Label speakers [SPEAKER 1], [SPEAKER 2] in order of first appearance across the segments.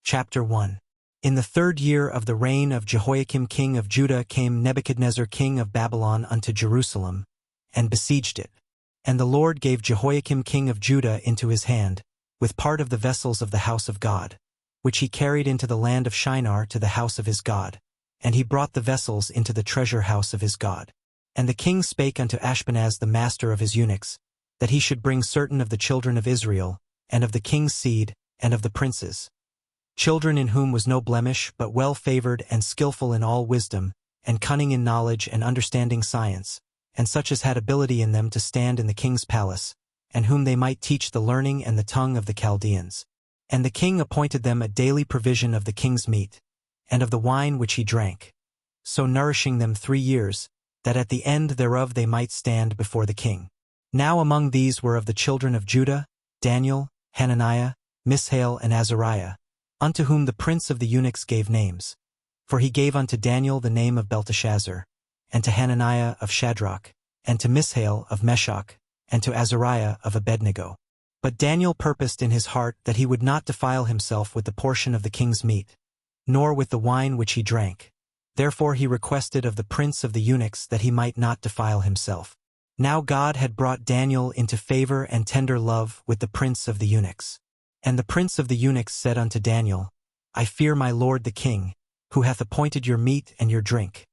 [SPEAKER 1] Chapter 1. In the 3rd year of the reign of Jehoiakim king of Judah came Nebuchadnezzar king of Babylon unto Jerusalem, and besieged it. And the Lord gave Jehoiakim king of Judah into his hand, with part of the vessels of the house of God, which he carried into the land of Shinar to the house of his God. And he brought the vessels into the treasure house of his God. And the king spake unto Ashpenaz the master of his eunuchs, that he should bring certain of the children of Israel, and of the king's seed, and of the princes, children in whom was no blemish, but well-favored and skillful in all wisdom, and cunning in knowledge and understanding science, and such as had ability in them to stand in the king's palace, and whom they might teach the learning and the tongue of the Chaldeans. And the king appointed them a daily provision of the king's meat, and of the wine which he drank, so nourishing them 3 years, that at the end thereof they might stand before the king. Now among these were of the children of Judah, Daniel, Hananiah, Mishael, and Azariah, unto whom the prince of the eunuchs gave names. For he gave unto Daniel the name of Belteshazzar, and to Hananiah of Shadrach, and to Mishael of Meshach, and to Azariah of Abednego. But Daniel purposed in his heart that he would not defile himself with the portion of the king's meat, nor with the wine which he drank. Therefore he requested of the prince of the eunuchs that he might not defile himself. Now God had brought Daniel into favor and tender love with the prince of the eunuchs. And the prince of the eunuchs said unto Daniel, I fear my lord the king, who hath appointed your meat and your drink.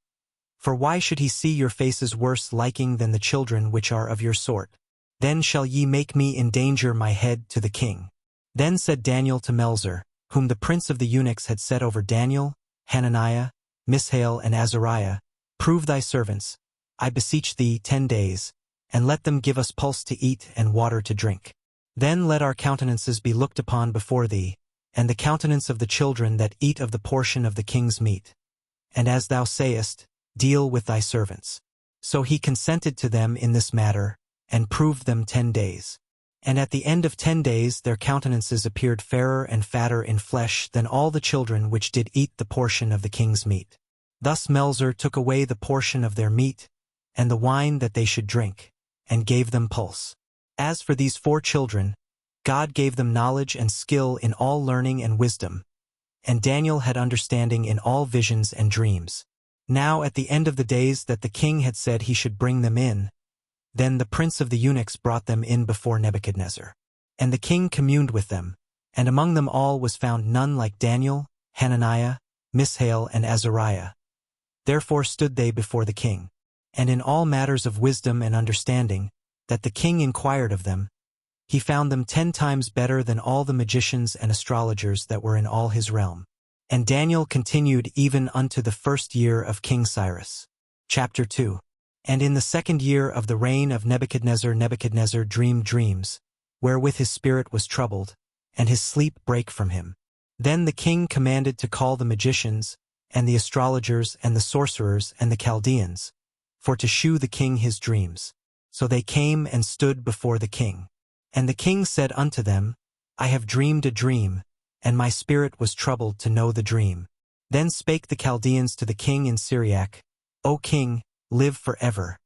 [SPEAKER 1] For why should he see your faces worse liking than the children which are of your sort? Then shall ye make me endanger my head to the king. Then said Daniel to Melzar, whom the prince of the eunuchs had set over Daniel, Hananiah, Mishael, and Azariah, Prove thy servants, I beseech thee, 10 days, and let them give us pulse to eat and water to drink. Then let our countenances be looked upon before thee, and the countenance of the children that eat of the portion of the king's meat. And as thou sayest, deal with thy servants. So he consented to them in this matter, and proved them 10 days. And at the end of 10 days their countenances appeared fairer and fatter in flesh than all the children which did eat the portion of the king's meat. Thus Melzar took away the portion of their meat, and the wine that they should drink, and gave them pulse. As for these 4 children, God gave them knowledge and skill in all learning and wisdom, and Daniel had understanding in all visions and dreams. Now at the end of the days that the king had said he should bring them in, then the prince of the eunuchs brought them in before Nebuchadnezzar. And the king communed with them, and among them all was found none like Daniel, Hananiah, Mishael, and Azariah. Therefore stood they before the king. And in all matters of wisdom and understanding, that the king inquired of them, he found them 10 times better than all the magicians and astrologers that were in all his realm. And Daniel continued even unto the 1st year of King Cyrus. Chapter 2. And in the 2nd year of the reign of Nebuchadnezzar, Nebuchadnezzar dreamed dreams, wherewith his spirit was troubled, and his sleep brake from him. Then the king commanded to call the magicians, and the astrologers, and the sorcerers, and the Chaldeans, for to shew the king his dreams. So they came and stood before the king. And the king said unto them, I have dreamed a dream, and my spirit was troubled to know the dream. Then spake the Chaldeans to the king in Syriac, O king, live forever.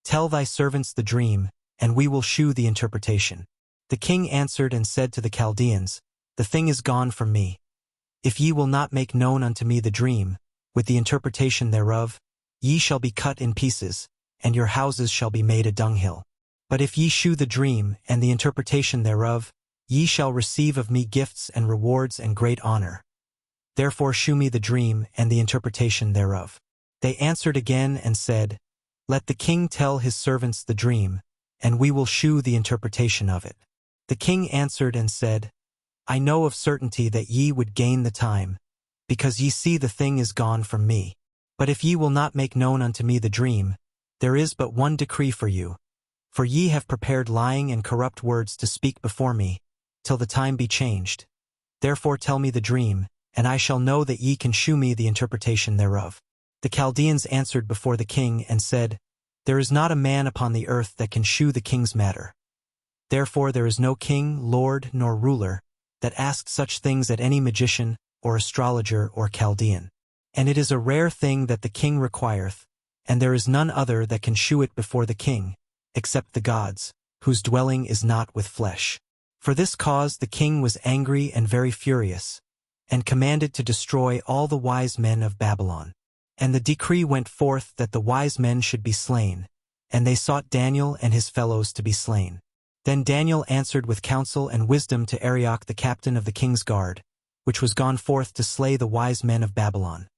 [SPEAKER 1] Tell thy servants the dream, and we will shew the interpretation. The king answered and said to the Chaldeans, The thing is gone from me. If ye will not make known unto me the dream, with the interpretation thereof, ye shall be cut in pieces, and your houses shall be made a dunghill. But if ye shew the dream and the interpretation thereof, ye shall receive of me gifts and rewards and great honor. Therefore shew me the dream and the interpretation thereof. They answered again and said, Let the king tell his servants the dream, and we will shew the interpretation of it. The king answered and said, I know of certainty that ye would gain the time, because ye see the thing is gone from me. But if ye will not make known unto me the dream, there is but one decree for you. For ye have prepared lying and corrupt words to speak before me, till the time be changed. Therefore tell me the dream, and I shall know that ye can shew me the interpretation thereof. The Chaldeans answered before the king and said, There is not a man upon the earth that can shew the king's matter. Therefore there is no king, lord, nor ruler, that asked such things at any magician, or astrologer, or Chaldean. And it is a rare thing that the king requireth, and there is none other that can shew it before the king, except the gods, whose dwelling is not with flesh. For this cause the king was angry and very furious, and commanded to destroy all the wise men of Babylon. And the decree went forth that the wise men should be slain, and they sought Daniel and his fellows to be slain. Then Daniel answered with counsel and wisdom to Arioch the captain of the king's guard, which was gone forth to slay the wise men of Babylon.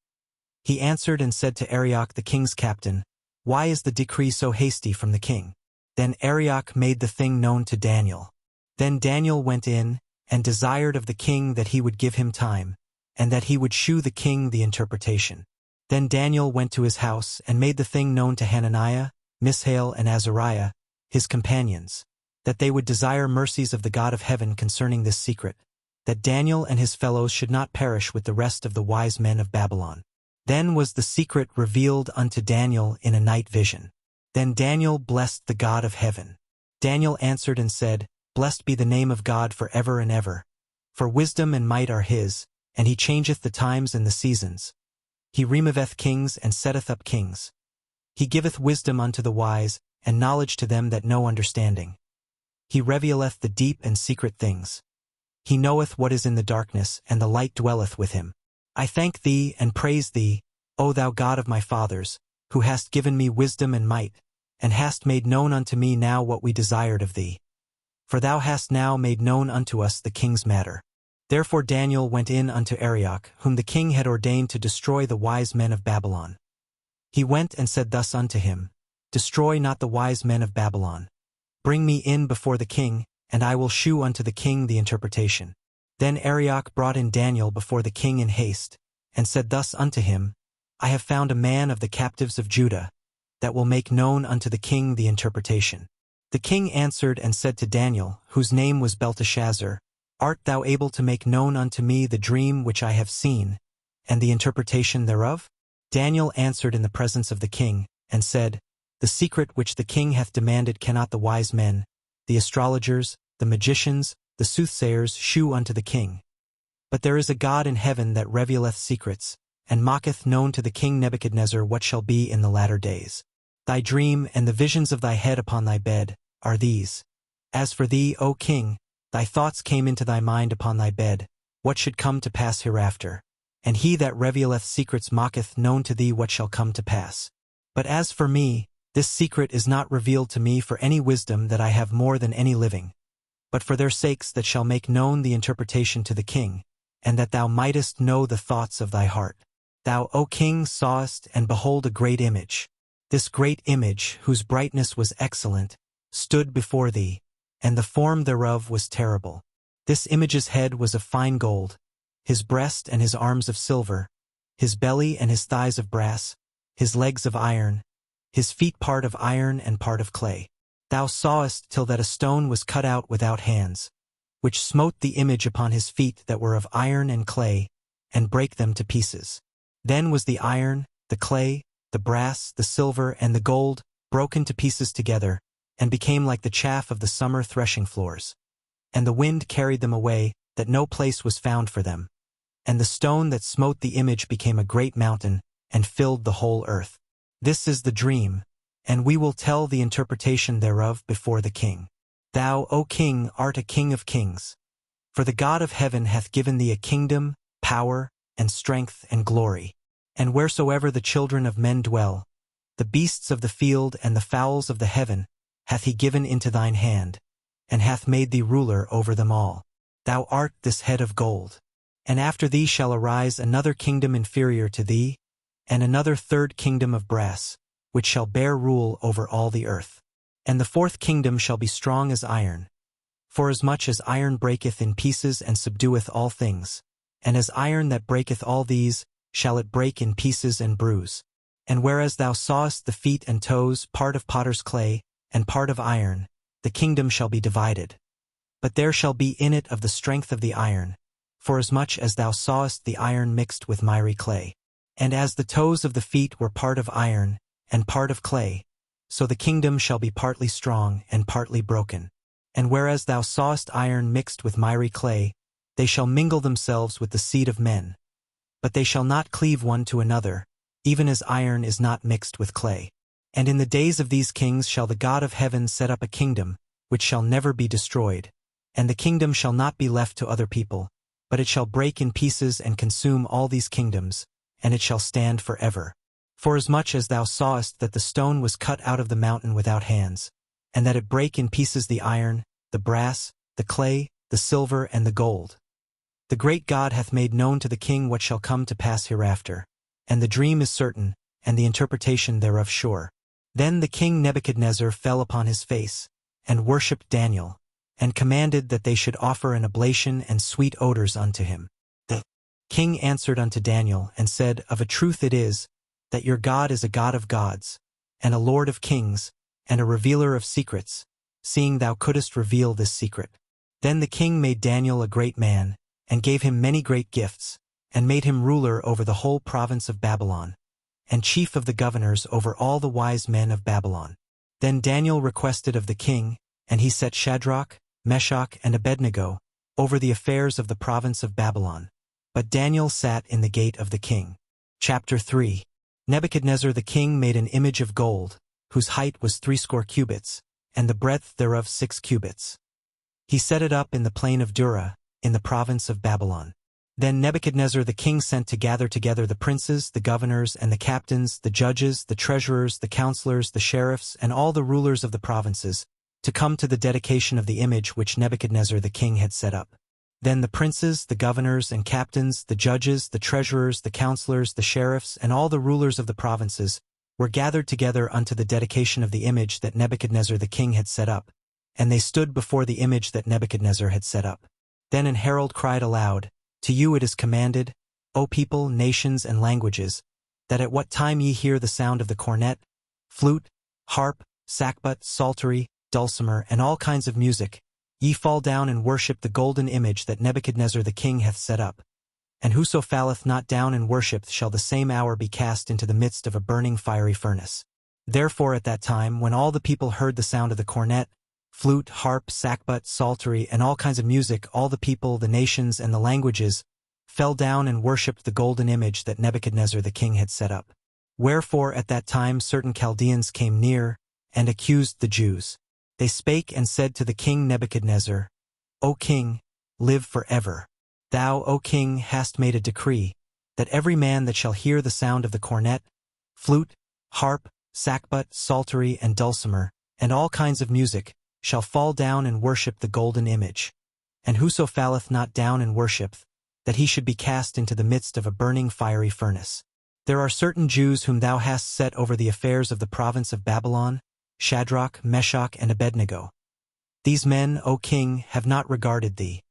[SPEAKER 1] He answered and said to Arioch the king's captain, Why is the decree so hasty from the king? Then Arioch made the thing known to Daniel. Then Daniel went in, and desired of the king that he would give him time, and that he would shew the king the interpretation. Then Daniel went to his house, and made the thing known to Hananiah, Mishael, and Azariah, his companions, that they would desire mercies of the God of heaven concerning this secret, that Daniel and his fellows should not perish with the rest of the wise men of Babylon. Then was the secret revealed unto Daniel in a night vision. Then Daniel blessed the God of heaven. Daniel answered and said, Blessed be the name of God for ever and ever. For wisdom and might are his, and he changeth the times and the seasons. He removeth kings and setteth up kings. He giveth wisdom unto the wise, and knowledge to them that know understanding. He revealeth the deep and secret things. He knoweth what is in the darkness, and the light dwelleth with him. I thank thee and praise thee, O thou God of my fathers, who hast given me wisdom and might, and hast made known unto me now what we desired of thee. For thou hast now made known unto us the king's matter. Therefore Daniel went in unto Arioch, whom the king had ordained to destroy the wise men of Babylon. He went and said thus unto him, Destroy not the wise men of Babylon. Bring me in before the king, and I will shew unto the king the interpretation. Then Arioch brought in Daniel before the king in haste, and said thus unto him, I have found a man of the captives of Judah, that will make known unto the king the interpretation. The king answered and said to Daniel, whose name was Belteshazzar, Art thou able to make known unto me the dream which I have seen, and the interpretation thereof? Daniel answered in the presence of the king, and said, The secret which the king hath demanded cannot the wise men, the astrologers, the magicians, the soothsayers shew unto the king. But there is a God in heaven that revealeth secrets, and maketh known to the king Nebuchadnezzar what shall be in the latter days. Thy dream and the visions of thy head upon thy bed are these. As for thee, O king, thy thoughts came into thy mind upon thy bed, what should come to pass hereafter. And he that revealeth secrets maketh known to thee what shall come to pass. But as for me, this secret is not revealed to me for any wisdom that I have more than any living, but for their sakes that shall make known the interpretation to the king, and that thou mightest know the thoughts of thy heart. Thou, O king, sawest, and behold, a great image. This great image, whose brightness was excellent, stood before thee, and the form thereof was terrible. This image's head was of fine gold, his breast and his arms of silver, his belly and his thighs of brass, his legs of iron, his feet part of iron and part of clay. Thou sawest till that a stone was cut out without hands, which smote the image upon his feet that were of iron and clay, and brake them to pieces. Then was the iron, the clay, the brass, the silver, and the gold broken to pieces together, and became like the chaff of the summer threshing floors. And the wind carried them away, that no place was found for them. And the stone that smote the image became a great mountain, and filled the whole earth. This is the dream, and we will tell the interpretation thereof before the king. Thou, O king, art a king of kings. For the God of heaven hath given thee a kingdom, power, and strength, and glory. And wheresoever the children of men dwell, the beasts of the field and the fowls of the heaven, hath he given into thine hand, and hath made thee ruler over them all. Thou art this head of gold. And after thee shall arise another kingdom inferior to thee, and another third kingdom of brass, which shall bear rule over all the earth. And the fourth kingdom shall be strong as iron. Forasmuch as iron breaketh in pieces and subdueth all things, and as iron that breaketh all these, shall it break in pieces and bruise. And whereas thou sawest the feet and toes, part of potter's clay, and part of iron, the kingdom shall be divided. But there shall be in it of the strength of the iron, forasmuch as thou sawest the iron mixed with miry clay. And as the toes of the feet were part of iron, and part of clay, so the kingdom shall be partly strong and partly broken. And whereas thou sawest iron mixed with miry clay, they shall mingle themselves with the seed of men. But they shall not cleave one to another, even as iron is not mixed with clay. And in the days of these kings shall the God of heaven set up a kingdom, which shall never be destroyed, and the kingdom shall not be left to other people, but it shall break in pieces and consume all these kingdoms, and it shall stand forever. Forasmuch as thou sawest that the stone was cut out of the mountain without hands, and that it brake in pieces the iron, the brass, the clay, the silver, and the gold. The great God hath made known to the king what shall come to pass hereafter, and the dream is certain, and the interpretation thereof sure. Then the king Nebuchadnezzar fell upon his face, and worshipped Daniel, and commanded that they should offer an oblation and sweet odors unto him. The king answered unto Daniel, and said, Of a truth it is, that your God is a God of gods, and a Lord of kings, and a revealer of secrets, seeing thou couldest reveal this secret. Then the king made Daniel a great man, and gave him many great gifts, and made him ruler over the whole province of Babylon, and chief of the governors over all the wise men of Babylon. Then Daniel requested of the king, and he set Shadrach, Meshach, and Abednego over the affairs of the province of Babylon. But Daniel sat in the gate of the king. Chapter 3. Nebuchadnezzar the king made an image of gold, whose height was 60 cubits, and the breadth thereof 6 cubits. He set it up in the plain of Dura, in the province of Babylon. Then Nebuchadnezzar the king sent to gather together the princes, the governors, and the captains, the judges, the treasurers, the counselors, the sheriffs, and all the rulers of the provinces, to come to the dedication of the image which Nebuchadnezzar the king had set up. Then the princes, the governors and captains, the judges, the treasurers, the counselors, the sheriffs, and all the rulers of the provinces were gathered together unto the dedication of the image that Nebuchadnezzar the king had set up, and they stood before the image that Nebuchadnezzar had set up. Then an herald cried aloud, To you it is commanded, O people, nations, and languages, that at what time ye hear the sound of the cornet, flute, harp, sackbut, psaltery, dulcimer, and all kinds of music, ye fall down and worship the golden image that Nebuchadnezzar the king hath set up. And whoso falleth not down and worshipeth shall the same hour be cast into the midst of a burning fiery furnace. Therefore at that time, when all the people heard the sound of the cornet, flute, harp, sackbut, psaltery, and all kinds of music, all the people, the nations, and the languages fell down and worshipped the golden image that Nebuchadnezzar the king had set up. Wherefore at that time certain Chaldeans came near, and accused the Jews. They spake and said to the king Nebuchadnezzar, O king, live forever. Thou, O king, hast made a decree, that every man that shall hear the sound of the cornet, flute, harp, sackbut, psaltery, and dulcimer, and all kinds of music, shall fall down and worship the golden image. And whoso falleth not down and worshipeth, that he should be cast into the midst of a burning fiery furnace. There are certain Jews whom thou hast set over the affairs of the province of Babylon, Shadrach, Meshach, and Abednego. These men, O king, have not regarded thee.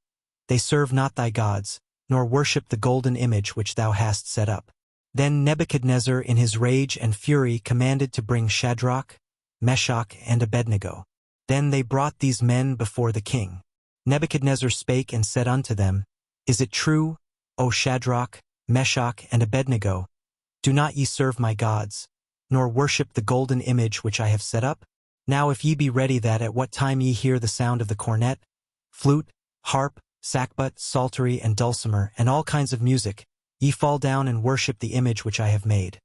[SPEAKER 1] They serve not thy gods, nor worship the golden image which thou hast set up. Then Nebuchadnezzar in his rage and fury commanded to bring Shadrach, Meshach, and Abednego. Then they brought these men before the king. Nebuchadnezzar spake and said unto them, Is it true, O Shadrach, Meshach, and Abednego? Do not ye serve my gods, nor worship the golden image which I have set up? Now if ye be ready that at what time ye hear the sound of the cornet, flute, harp, sackbut, psaltery, and dulcimer, and all kinds of music, ye fall down and worship the image which I have made.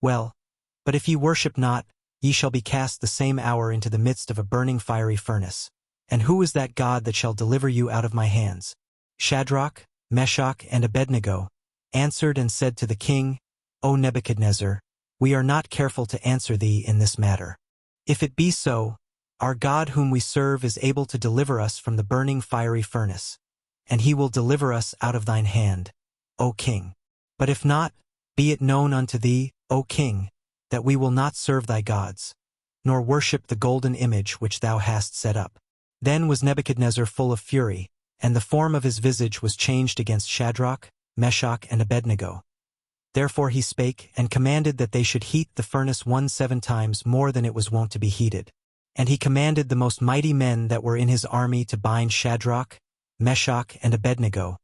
[SPEAKER 1] Well, but if ye worship not, ye shall be cast the same hour into the midst of a burning fiery furnace. And who is that God that shall deliver you out of my hands? Shadrach, Meshach, and Abednego answered and said to the king, O Nebuchadnezzar, we are not careful to answer thee in this matter. If it be so, our God whom we serve is able to deliver us from the burning fiery furnace, and he will deliver us out of thine hand, O king. But if not, be it known unto thee, O king, that we will not serve thy gods, nor worship the golden image which thou hast set up. Then was Nebuchadnezzar full of fury, and the form of his visage was changed against Shadrach, Meshach, and Abednego. Therefore he spake, and commanded that they should heat the furnace 17 times more than it was wont to be heated. And he commanded the most mighty men that were in his army to bind Shadrach, Meshach, and Abednego,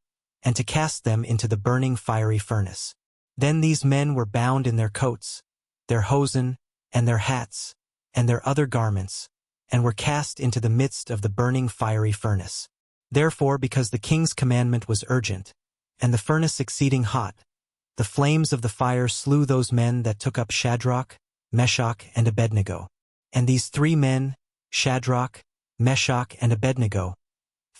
[SPEAKER 1] and to cast them into the burning fiery furnace. Then these men were bound in their coats, their hosen, and their hats, and their other garments, and were cast into the midst of the burning fiery furnace. Therefore, because the king's commandment was urgent, and the furnace exceeding hot, the flames of the fire slew those men that took up Shadrach, Meshach, and Abednego. And these 3 men, Shadrach, Meshach, and Abednego,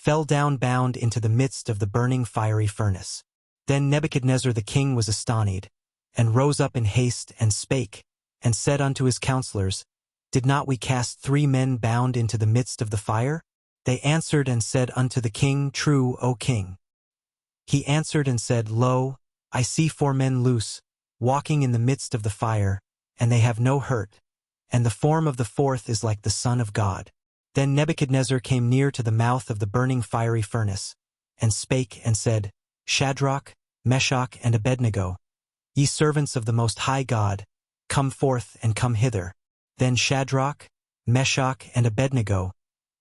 [SPEAKER 1] fell down bound into the midst of the burning fiery furnace. Then Nebuchadnezzar the king was astonied, and rose up in haste, and spake, and said unto his counselors, Did not we cast 3 men bound into the midst of the fire? They answered and said unto the king, True, O king. He answered and said, Lo, I see 4 men loose, walking in the midst of the fire, and they have no hurt, and the form of the 4th is like the Son of God. Then Nebuchadnezzar came near to the mouth of the burning fiery furnace, and spake and said, Shadrach, Meshach, and Abednego, ye servants of the Most High God, come forth and come hither. Then Shadrach, Meshach, and Abednego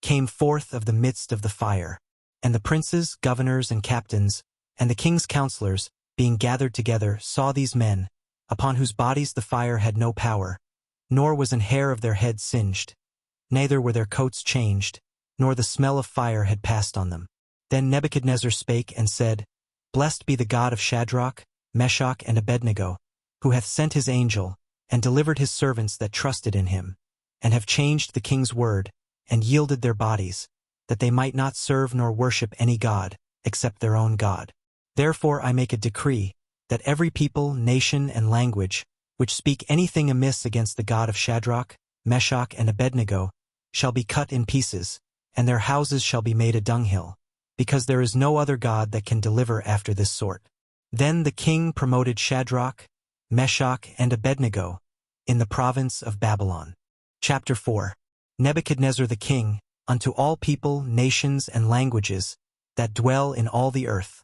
[SPEAKER 1] came forth of the midst of the fire. And the princes, governors, and captains, and the king's counselors, being gathered together, saw these men, upon whose bodies the fire had no power, nor was an hair of their heads singed, neither were their coats changed, nor the smell of fire had passed on them. Then Nebuchadnezzar spake and said, Blessed be the God of Shadrach, Meshach, and Abednego, who hath sent his angel, and delivered his servants that trusted in him, and have changed the king's word, and yielded their bodies, that they might not serve nor worship any god, except their own God. Therefore I make a decree, that every people, nation, and language, which speak anything amiss against the God of Shadrach, Meshach, and Abednego, shall be cut in pieces, and their houses shall be made a dunghill, because there is no other God that can deliver after this sort. Then the king promoted Shadrach, Meshach, and Abednego in the province of Babylon. Chapter 4. Nebuchadnezzar the king, unto all people, nations, and languages, that dwell in all the earth.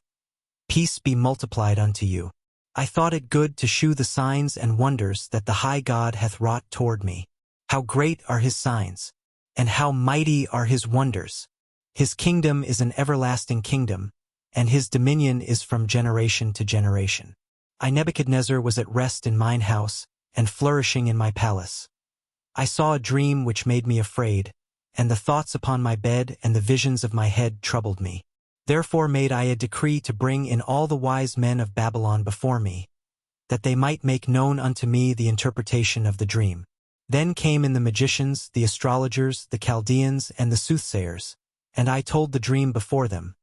[SPEAKER 1] Peace be multiplied unto you. I thought it good to shew the signs and wonders that the high God hath wrought toward me. How great are his signs, and how mighty are his wonders! His kingdom is an everlasting kingdom, and his dominion is from generation to generation. I Nebuchadnezzar was at rest in mine house, and flourishing in my palace. I saw a dream which made me afraid, and the thoughts upon my bed and the visions of my head troubled me. Therefore made I a decree to bring in all the wise men of Babylon before me, that they might make known unto me the interpretation of the dream. Then came in the magicians, the astrologers, the Chaldeans, and the soothsayers, and I told the dream before them,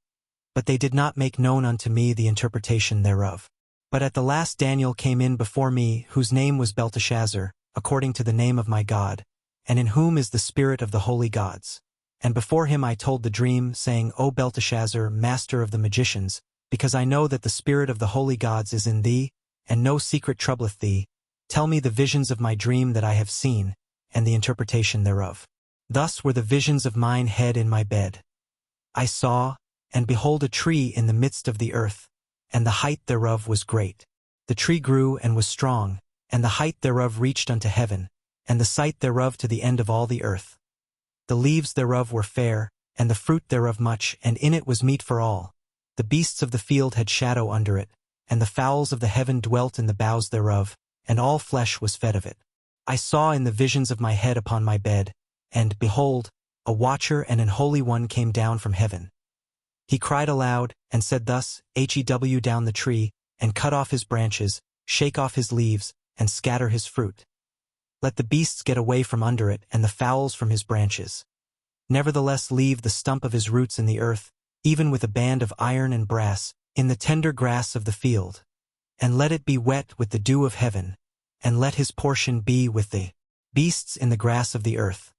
[SPEAKER 1] but they did not make known unto me the interpretation thereof. But at the last Daniel came in before me, whose name was Belteshazzar, according to the name of my God, and in whom is the spirit of the holy gods. And before him I told the dream, saying, O Belteshazzar, master of the magicians, because I know that the spirit of the holy gods is in thee, and no secret troubleth thee, tell me the visions of my dream that I have seen, and the interpretation thereof. Thus were the visions of mine head in my bed. I saw, and behold a tree in the midst of the earth, and the height thereof was great. The tree grew and was strong, and the height thereof reached unto heaven, and the sight thereof to the end of all the earth. The leaves thereof were fair, and the fruit thereof much, and in it was meat for all. The beasts of the field had shadow under it, and the fowls of the heaven dwelt in the boughs thereof, and all flesh was fed of it. I saw in the visions of my head upon my bed, and, behold, a watcher and an holy one came down from heaven. He cried aloud, and said thus, Hew down the tree, and cut off his branches, shake off his leaves, and scatter his fruit. Let the beasts get away from under it, and the fowls from his branches. Nevertheless leave the stump of his roots in the earth, even with a band of iron and brass, in the tender grass of the field. And let it be wet with the dew of heaven, and let his portion be with the beasts in the grass of the earth.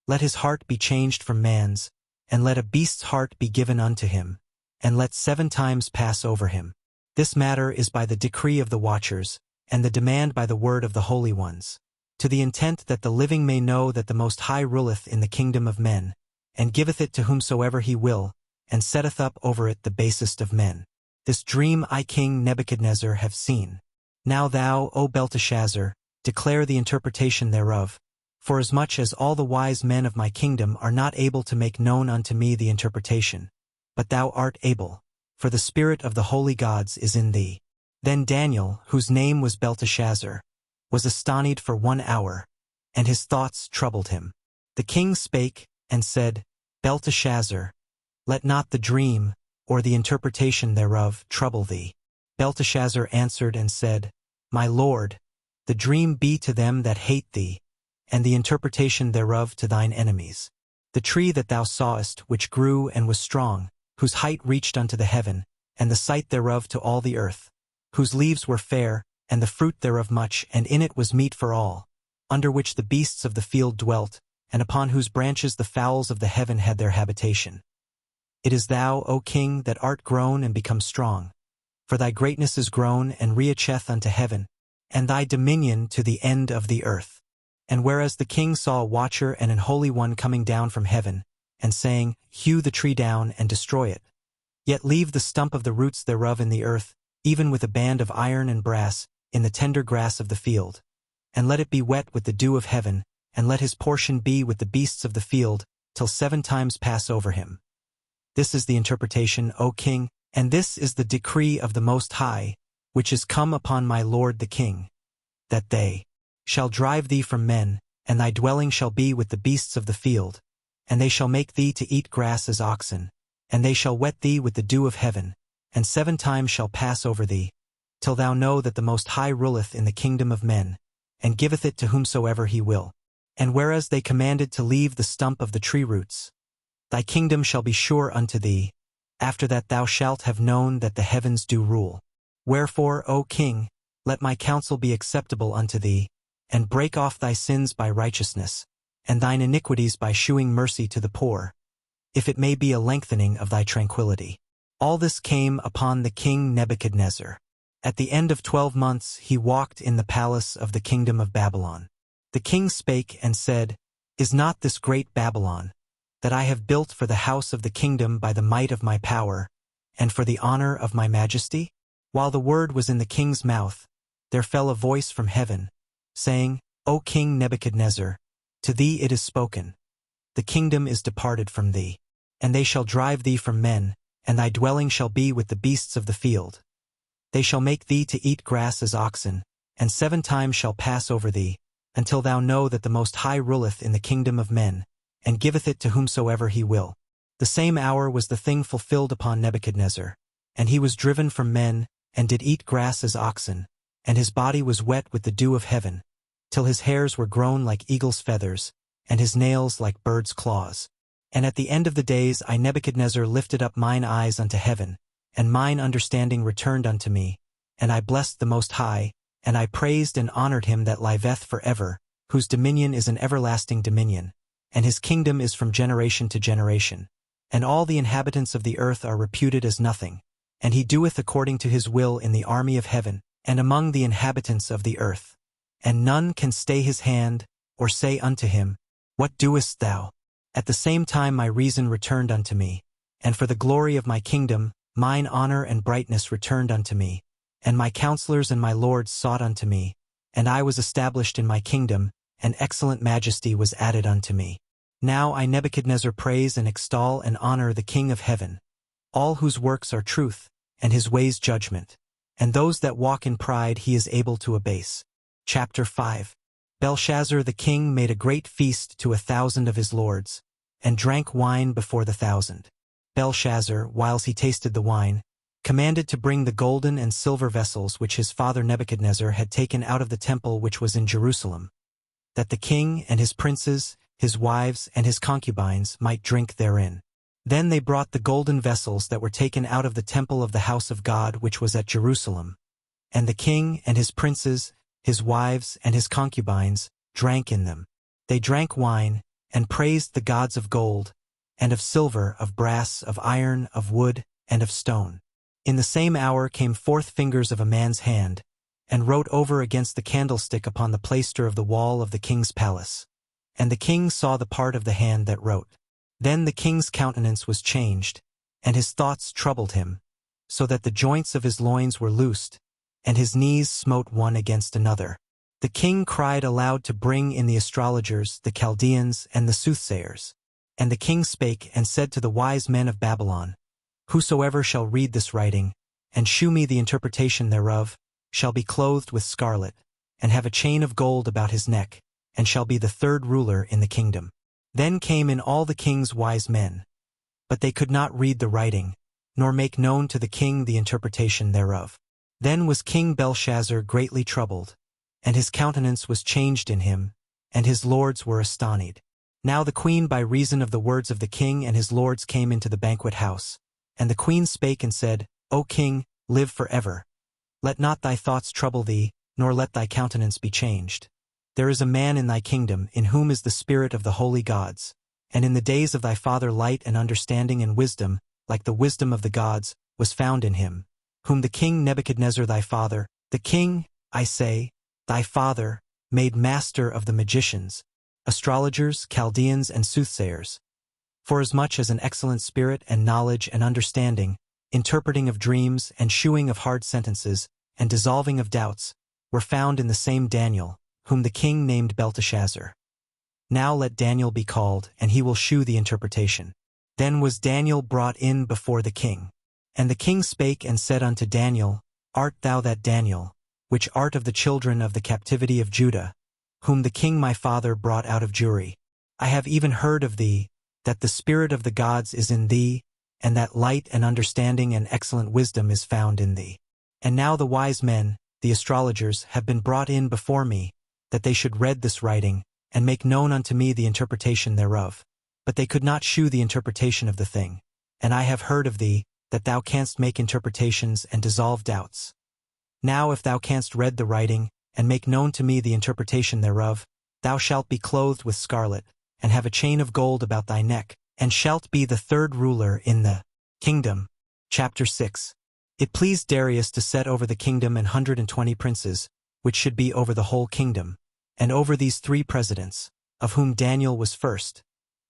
[SPEAKER 1] Let his heart be changed from man's, and let a beast's heart be given unto him, and let 7 times pass over him. This matter is by the decree of the watchers, and the demand by the word of the holy ones, to the intent that the living may know that the Most High ruleth in the kingdom of men, and giveth it to whomsoever he will, and setteth up over it the basest of men. This dream I King Nebuchadnezzar have seen. Now thou, O Belteshazzar, declare the interpretation thereof, forasmuch as all the wise men of my kingdom are not able to make known unto me the interpretation. But thou art able, for the spirit of the holy gods is in thee. Then Daniel, whose name was Belteshazzar, was astonied for 1 hour, and his thoughts troubled him. The king spake, and said, Belteshazzar, let not the dream, or the interpretation thereof, trouble thee. Belteshazzar answered and said, My lord, the dream be to them that hate thee, and the interpretation thereof to thine enemies. The tree that thou sawest, which grew and was strong, whose height reached unto the heaven, and the sight thereof to all the earth, whose leaves were fair, and the fruit thereof much, and in it was meat for all, under which the beasts of the field dwelt, and upon whose branches the fowls of the heaven had their habitation. It is thou, O king, that art grown and become strong. For thy greatness is grown and reacheth unto heaven, and thy dominion to the end of the earth. And whereas the king saw a watcher and an holy one coming down from heaven, and saying, Hew the tree down and destroy it. Yet leave the stump of the roots thereof in the earth, even with a band of iron and brass, in the tender grass of the field. And let it be wet with the dew of heaven, and let his portion be with the beasts of the field, till 7 times pass over him. This is the interpretation, O king, and this is the decree of the Most High, which is come upon my lord the king, that they shall drive thee from men, and thy dwelling shall be with the beasts of the field, and they shall make thee to eat grass as oxen, and they shall wet thee with the dew of heaven, and 7 times shall pass over thee, till thou know that the Most High ruleth in the kingdom of men, and giveth it to whomsoever he will. And whereas they commanded to leave the stump of the tree roots, thy kingdom shall be sure unto thee, after that thou shalt have known that the heavens do rule. Wherefore, O king, let my counsel be acceptable unto thee, and break off thy sins by righteousness, and thine iniquities by shewing mercy to the poor, if it may be a lengthening of thy tranquility. All this came upon the king Nebuchadnezzar. At the end of 12 months he walked in the palace of the kingdom of Babylon. The king spake and said, Is not this great Babylon, that I have built for the house of the kingdom by the might of my power, and for the honor of my majesty? While the word was in the king's mouth, there fell a voice from heaven, saying, O king Nebuchadnezzar, to thee it is spoken. The kingdom is departed from thee, and they shall drive thee from men, and thy dwelling shall be with the beasts of the field. They shall make thee to eat grass as oxen, and 7 times shall pass over thee, until thou know that the Most High ruleth in the kingdom of men, and giveth it to whomsoever he will. The same hour was the thing fulfilled upon Nebuchadnezzar, and he was driven from men, and did eat grass as oxen, and his body was wet with the dew of heaven, till his hairs were grown like eagle's feathers, and his nails like birds' claws. And at the end of the days I Nebuchadnezzar lifted up mine eyes unto heaven, and mine understanding returned unto me, and I blessed the Most High, and I praised and honored him that liveth forever, whose dominion is an everlasting dominion, and his kingdom is from generation to generation. And all the inhabitants of the earth are reputed as nothing, and he doeth according to his will in the army of heaven, and among the inhabitants of the earth. And none can stay his hand, or say unto him, What doest thou? At the same time my reason returned unto me, and for the glory of my kingdom, mine honor and brightness returned unto me, and my counselors and my lords sought unto me, and I was established in my kingdom, and excellent majesty was added unto me. Now I Nebuchadnezzar praise and extol and honor the King of heaven, all whose works are truth, and his ways judgment, and those that walk in pride he is able to abase. Chapter 5. Belshazzar the king made a great feast to 1,000 of his lords, and drank wine before the 1,000. Belshazzar, whiles he tasted the wine, commanded to bring the golden and silver vessels which his father Nebuchadnezzar had taken out of the temple which was in Jerusalem, that the king and his princes, his wives, and his concubines might drink therein. Then they brought the golden vessels that were taken out of the temple of the house of God which was at Jerusalem, and the king and his princes, his wives, and his concubines drank in them. They drank wine, and praised the gods of gold, and of silver, of brass, of iron, of wood, and of stone. In the same hour came forth fingers of a man's hand, and wrote over against the candlestick upon the plaister of the wall of the king's palace. And the king saw the part of the hand that wrote. Then the king's countenance was changed, and his thoughts troubled him, so that the joints of his loins were loosed, and his knees smote one against another. The king cried aloud to bring in the astrologers, the Chaldeans, and the soothsayers. And the king spake and said to the wise men of Babylon, Whosoever shall read this writing, and shew me the interpretation thereof, shall be clothed with scarlet, and have a chain of gold about his neck, and shall be the 3rd ruler in the kingdom. Then came in all the king's wise men, but they could not read the writing, nor make known to the king the interpretation thereof. Then was King Belshazzar greatly troubled, and his countenance was changed in him, and his lords were astonied. Now the queen by reason of the words of the king and his lords came into the banquet house. And the queen spake and said, O king, live forever. Let not thy thoughts trouble thee, nor let thy countenance be changed. There is a man in thy kingdom, in whom is the spirit of the holy gods. And in the days of thy father light and understanding and wisdom, like the wisdom of the gods, was found in him, whom the king Nebuchadnezzar thy father, the king, I say, thy father, made master of the magicians, astrologers, Chaldeans, and soothsayers. Forasmuch as an excellent spirit and knowledge and understanding, interpreting of dreams and shewing of hard sentences, and dissolving of doubts, were found in the same Daniel, whom the king named Belteshazzar. Now let Daniel be called, and he will shew the interpretation. Then was Daniel brought in before the king. And the king spake and said unto Daniel, Art thou that Daniel, which art of the children of the captivity of Judah, whom the king my father brought out of Jewry? I have even heard of thee, that the spirit of the gods is in thee, and that light and understanding and excellent wisdom is found in thee. And now the wise men, the astrologers, have been brought in before me, that they should read this writing, and make known unto me the interpretation thereof. But they could not shew the interpretation of the thing. And I have heard of thee, that thou canst make interpretations and dissolve doubts. Now if thou canst read the writing, and make known to me the interpretation thereof, thou shalt be clothed with scarlet, and have a chain of gold about thy neck, and shalt be the third ruler in the kingdom. Chapter 6. It pleased Darius to set over the kingdom 120 princes, which should be over the whole kingdom, and over these 3 presidents, of whom Daniel was first,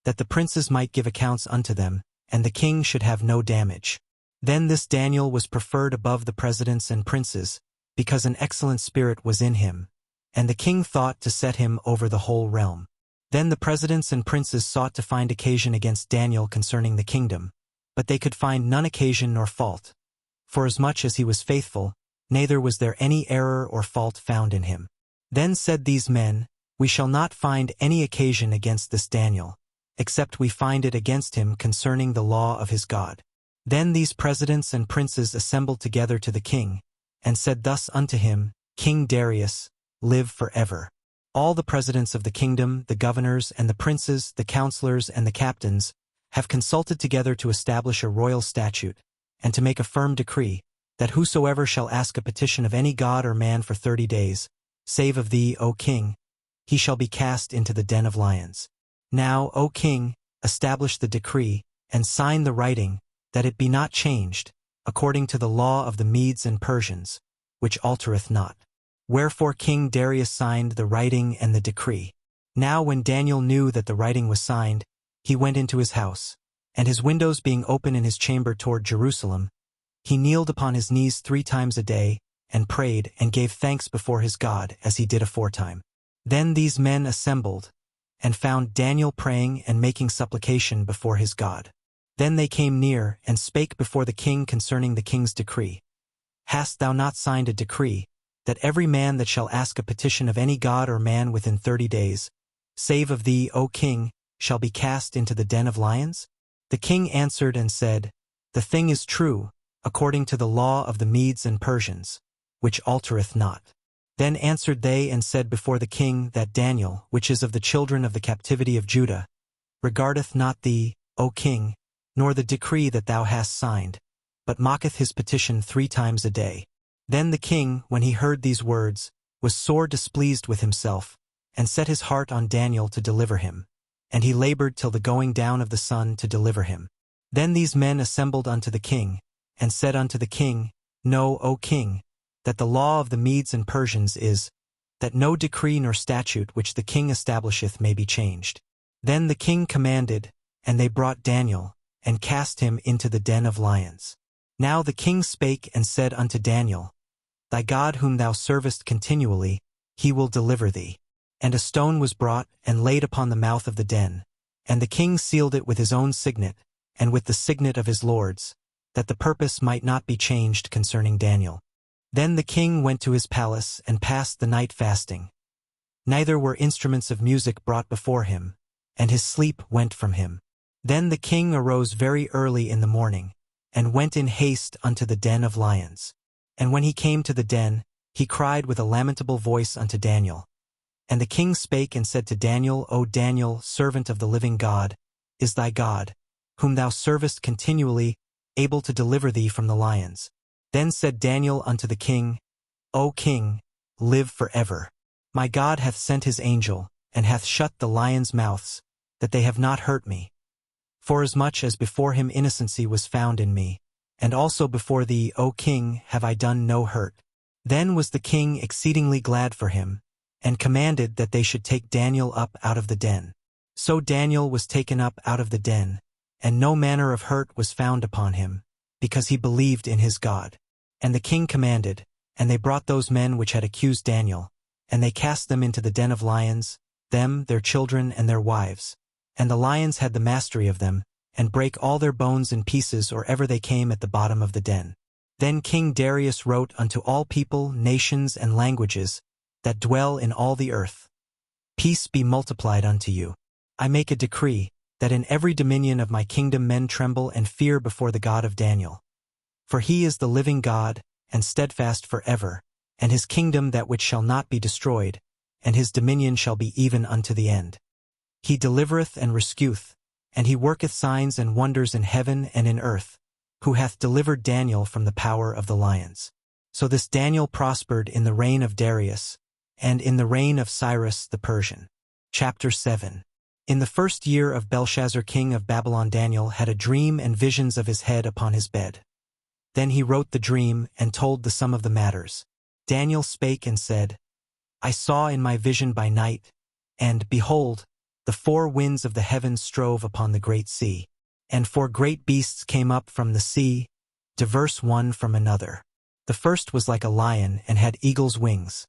[SPEAKER 1] that the princes might give accounts unto them, and the king should have no damage. Then this Daniel was preferred above the presidents and princes, because an excellent spirit was in him, and the king thought to set him over the whole realm. Then the presidents and princes sought to find occasion against Daniel concerning the kingdom, but they could find none occasion nor fault, forasmuch as he was faithful, neither was there any error or fault found in him. Then said these men, We shall not find any occasion against this Daniel, except we find it against him concerning the law of his God. Then these presidents and princes assembled together to the king, and said thus unto him, King Darius, live forever. All the presidents of the kingdom, the governors and the princes, the counselors and the captains, have consulted together to establish a royal statute, and to make a firm decree, that whosoever shall ask a petition of any god or man for 30 days, save of thee, O king, he shall be cast into the den of lions. Now, O king, establish the decree, and sign the writing, that it be not changed, according to the law of the Medes and Persians, which altereth not. Wherefore King Darius signed the writing and the decree. Now when Daniel knew that the writing was signed, he went into his house, and his windows being open in his chamber toward Jerusalem, he kneeled upon his knees 3 times a day, and prayed and gave thanks before his God, as he did aforetime. Then these men assembled, and found Daniel praying and making supplication before his God. Then they came near, and spake before the king concerning the king's decree. Hast thou not signed a decree, that every man that shall ask a petition of any god or man within 30 days, save of thee, O king, shall be cast into the den of lions? The king answered and said, The thing is true, according to the law of the Medes and Persians, which altereth not. Then answered they and said before the king that Daniel, which is of the children of the captivity of Judah, regardeth not thee, O king, nor the decree that thou hast signed, but mocketh his petition 3 times a day. Then the king, when he heard these words, was sore displeased with himself, and set his heart on Daniel to deliver him. And he labored till the going down of the sun to deliver him. Then these men assembled unto the king, and said unto the king, Know, O king, that the law of the Medes and Persians is, that no decree nor statute which the king establisheth may be changed. Then the king commanded, and they brought Daniel, and cast him into the den of lions. Now the king spake and said unto Daniel, Thy God whom thou servest continually, he will deliver thee. And a stone was brought, and laid upon the mouth of the den, and the king sealed it with his own signet, and with the signet of his lords, that the purpose might not be changed concerning Daniel. Then the king went to his palace, and passed the night fasting. Neither were instruments of music brought before him, and his sleep went from him. Then the king arose very early in the morning, and went in haste unto the den of lions. And when he came to the den, he cried with a lamentable voice unto Daniel. And the king spake and said to Daniel, O Daniel, servant of the living God, is thy God, whom thou servest continually, able to deliver thee from the lions? Then said Daniel unto the king, O king, live forever. My God hath sent his angel, and hath shut the lions' mouths, that they have not hurt me. Forasmuch as before him innocency was found in me, and also before thee, O king, have I done no hurt. Then was the king exceedingly glad for him, and commanded that they should take Daniel up out of the den. So Daniel was taken up out of the den, and no manner of hurt was found upon him, because he believed in his God. And the king commanded, and they brought those men which had accused Daniel, and they cast them into the den of lions, them, their children, and their wives. And the lions had the mastery of them, and brake all their bones in pieces or ever they came at the bottom of the den. Then King Darius wrote unto all people, nations, and languages, that dwell in all the earth, Peace be multiplied unto you. I make a decree, that in every dominion of my kingdom men tremble and fear before the God of Daniel. For he is the living God, and steadfast forever, and his kingdom that which shall not be destroyed, and his dominion shall be even unto the end. He delivereth and rescueth, and he worketh signs and wonders in heaven and in earth, who hath delivered Daniel from the power of the lions. So this Daniel prospered in the reign of Darius, and in the reign of Cyrus the Persian. Chapter 7. In the first year of Belshazzar king of Babylon, Daniel had a dream and visions of his head upon his bed. Then he wrote the dream and told the sum of the matters. Daniel spake and said, I saw in my vision by night, and, behold, the four winds of the heavens strove upon the great sea, and four great beasts came up from the sea, diverse one from another. The first was like a lion and had eagle's wings.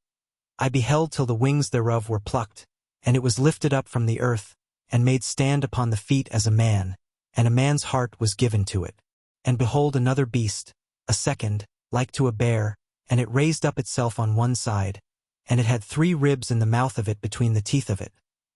[SPEAKER 1] I beheld till the wings thereof were plucked, and it was lifted up from the earth, and made stand upon the feet as a man, and a man's heart was given to it. And behold another beast, a second, like to a bear, and it raised up itself on one side, and it had 3 ribs in the mouth of it between the teeth of it.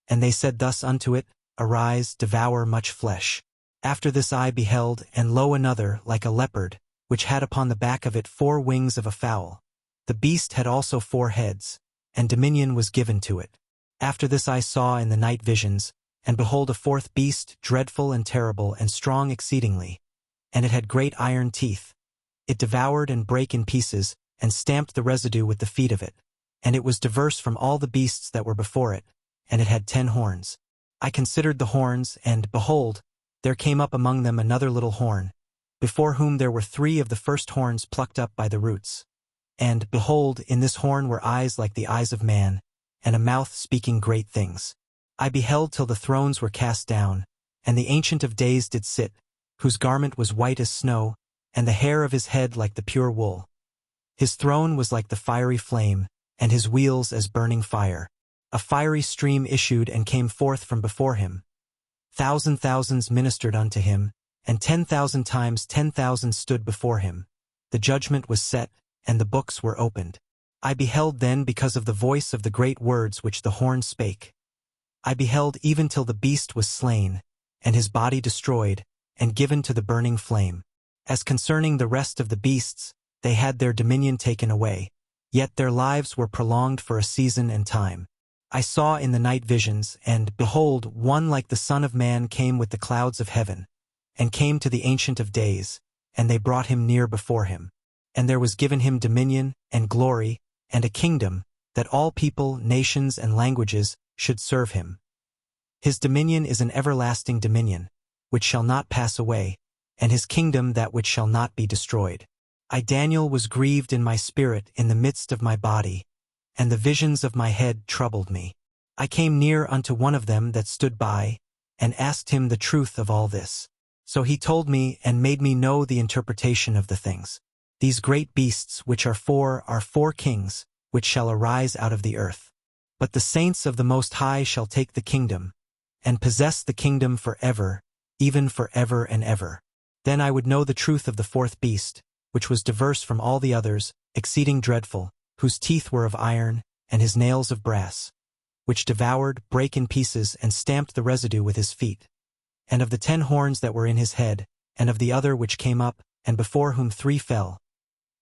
[SPEAKER 1] And they said thus unto it, Arise, devour much flesh. After this I beheld, and lo another, like a leopard, which had upon the back of it 4 wings of a fowl. The beast had also 4 heads, and dominion was given to it. After this I saw in the night visions, and behold a 4th beast, dreadful and terrible and strong exceedingly, and it had great iron teeth. It devoured and brake in pieces, and stamped the residue with the feet of it. And it was diverse from all the beasts that were before it, and it had 10 horns. I considered the horns, and, behold, there came up among them another little horn, before whom there were 3 of the first horns plucked up by the roots. And, behold, in this horn were eyes like the eyes of man, and a mouth speaking great things. I beheld till the thrones were cast down, and the Ancient of Days did sit, whose garment was white as snow, and the hair of his head like the pure wool. His throne was like the fiery flame, and his wheels as burning fire. A fiery stream issued and came forth from before him. Thousands ministered unto him, and 10,000 times 10,000 stood before him. The judgment was set, and the books were opened. I beheld then because of the voice of the great words which the horn spake. I beheld even till the beast was slain, and his body destroyed, and given to the burning flame. As concerning the rest of the beasts, they had their dominion taken away, yet their lives were prolonged for a season and time. I saw in the night visions, and, behold, one like the Son of Man came with the clouds of heaven, and came to the Ancient of Days, and they brought him near before him. And there was given him dominion, and glory, and a kingdom, that all people, nations, and languages should serve him. His dominion is an everlasting dominion, which shall not pass away, and his kingdom that which shall not be destroyed. I Daniel was grieved in my spirit in the midst of my body, and the visions of my head troubled me. I came near unto one of them that stood by, and asked him the truth of all this. So he told me and made me know the interpretation of the things. These great beasts which are 4 kings, which shall arise out of the earth. But the saints of the Most High shall take the kingdom, and possess the kingdom forever, even forever and ever. Then I would know the truth of the 4th beast, which was diverse from all the others, exceeding dreadful, whose teeth were of iron, and his nails of brass, which devoured, brake in pieces, and stamped the residue with his feet. And of the 10 horns that were in his head, and of the other which came up, and before whom 3 fell,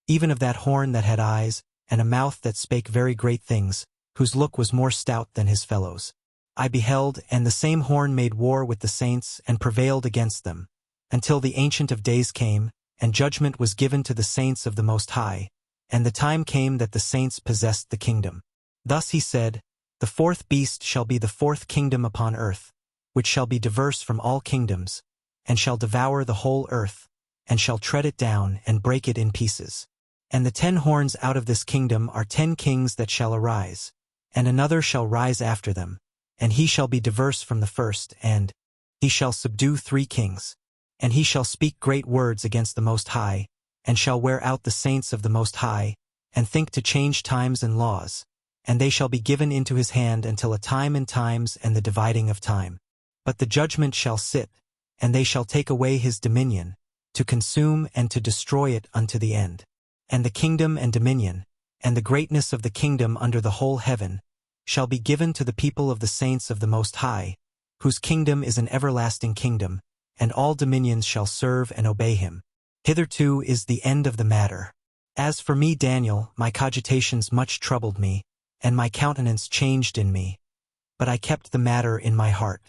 [SPEAKER 1] even of that horn that had eyes, and a mouth that spake very great things, whose look was more stout than his fellows. I beheld, and the same horn made war with the saints and prevailed against them, until the Ancient of Days came, and judgment was given to the saints of the Most High, and the time came that the saints possessed the kingdom. Thus he said, The fourth beast shall be the fourth kingdom upon earth, which shall be diverse from all kingdoms, and shall devour the whole earth, and shall tread it down and break it in pieces. And the 10 horns out of this kingdom are 10 kings that shall arise, and another shall rise after them, and he shall be diverse from the first, and he shall subdue 3 kings. And he shall speak great words against the Most High, and shall wear out the saints of the Most High, and think to change times and laws, and they shall be given into his hand until a time and times and the dividing of time. But the judgment shall sit, and they shall take away his dominion, to consume and to destroy it unto the end. And the kingdom and dominion, and the greatness of the kingdom under the whole heaven, shall be given to the people of the saints of the Most High, whose kingdom is an everlasting kingdom, and all dominions shall serve and obey him. Hitherto is the end of the matter. As for me, Daniel, my cogitations much troubled me, and my countenance changed in me. But I kept the matter in my heart.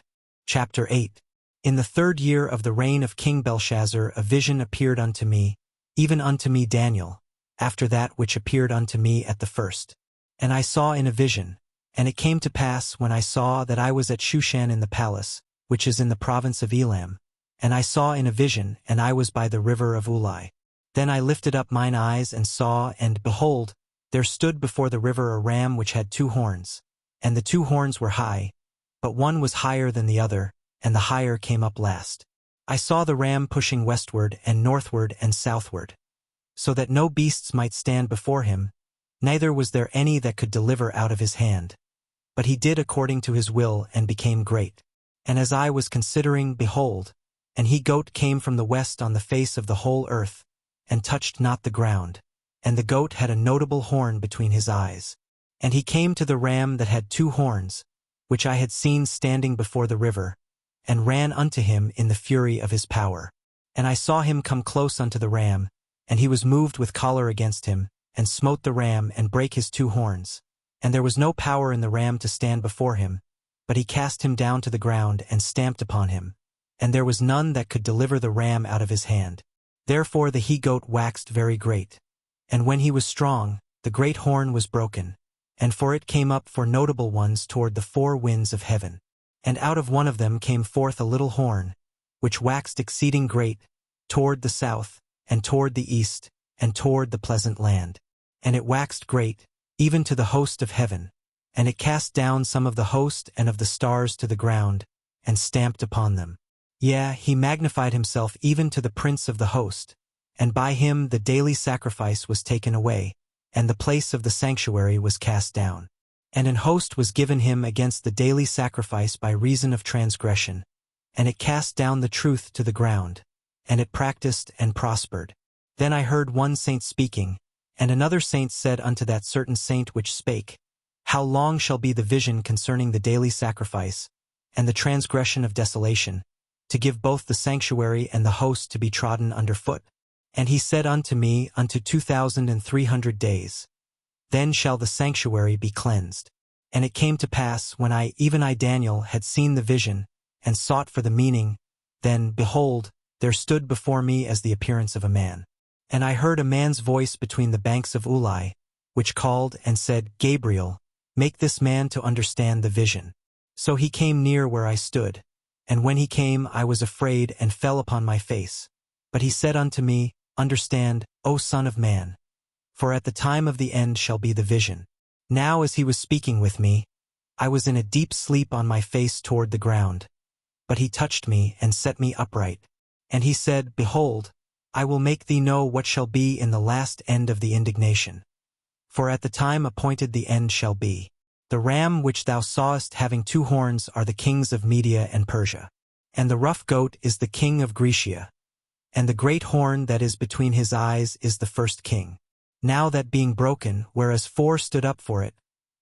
[SPEAKER 1] Chapter 8. In the 3rd year of the reign of King Belshazzar a vision appeared unto me, even unto me Daniel, after that which appeared unto me at the first. And I saw in a vision, and it came to pass when I saw that I was at Shushan in the palace, which is in the province of Elam, and I saw in a vision, and I was by the river of Ulai. Then I lifted up mine eyes and saw, and behold, there stood before the river a ram which had 2 horns, and the 2 horns were high, but one was higher than the other, and the higher came up last. I saw the ram pushing westward and northward and southward, so that no beasts might stand before him, neither was there any that could deliver out of his hand. But he did according to his will and became great. And as I was considering, behold, an he-goat came from the west on the face of the whole earth, and touched not the ground, and the goat had a notable horn between his eyes. And he came to the ram that had 2 horns, which I had seen standing before the river, and ran unto him in the fury of his power. And I saw him come close unto the ram, and he was moved with choler against him, and smote the ram and brake his 2 horns. And there was no power in the ram to stand before him, but he cast him down to the ground and stamped upon him. And there was none that could deliver the ram out of his hand. Therefore the he-goat waxed very great. And when he was strong, the great horn was broken, and for it came up 4 notable ones toward the 4 winds of heaven. And out of one of them came forth a little horn, which waxed exceeding great, toward the south, and toward the east, and toward the pleasant land. And it waxed great, even to the host of heaven, and it cast down some of the host and of the stars to the ground, and stamped upon them. Yea, he magnified himself even to the prince of the host, and by him the daily sacrifice was taken away, and the place of the sanctuary was cast down. And an host was given him against the daily sacrifice by reason of transgression, and it cast down the truth to the ground, and it practiced and prospered. Then I heard one saint speaking, and another saint said unto that certain saint which spake, How long shall be the vision concerning the daily sacrifice, and the transgression of desolation, to give both the sanctuary and the host to be trodden under foot? And he said unto me, Unto 2,300 days. Then shall the sanctuary be cleansed. And it came to pass, when I, even I Daniel, had seen the vision, and sought for the meaning, then, behold, there stood before me as the appearance of a man. And I heard a man's voice between the banks of Ulai, which called and said, Gabriel, make this man to understand the vision. So he came near where I stood, and when he came I was afraid and fell upon my face. But he said unto me, Understand, O son of man, for at the time of the end shall be the vision. Now as he was speaking with me, I was in a deep sleep on my face toward the ground. But he touched me and set me upright. And he said, Behold, I will make thee know what shall be in the last end of the indignation. For at the time appointed the end shall be. The ram which thou sawest having 2 horns are the kings of Media and Persia. And the rough goat is the king of Grecia. And the great horn that is between his eyes is the first king. Now that being broken, whereas 4 stood up for it,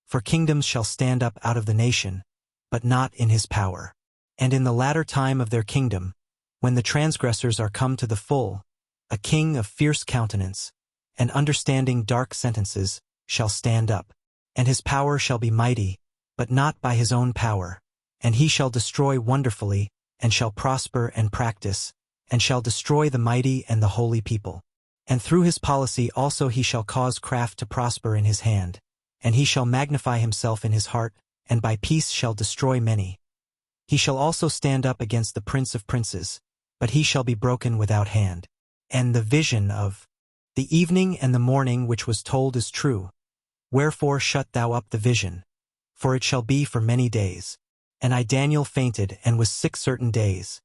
[SPEAKER 1] for kingdoms shall stand up out of the nation, but not in his power. And in the latter time of their kingdom, when the transgressors are come to the full, a king of fierce countenance, and understanding dark sentences, shall stand up. And his power shall be mighty, but not by his own power. And he shall destroy wonderfully, and shall prosper and practice, and shall destroy the mighty and the holy people. And through his policy also he shall cause craft to prosper in his hand. And he shall magnify himself in his heart, and by peace shall destroy many. He shall also stand up against the prince of princes, but he shall be broken without hand. And the vision of the evening and the morning which was told is true. Wherefore shut thou up the vision, for it shall be for many days. And I Daniel fainted and was sick certain days.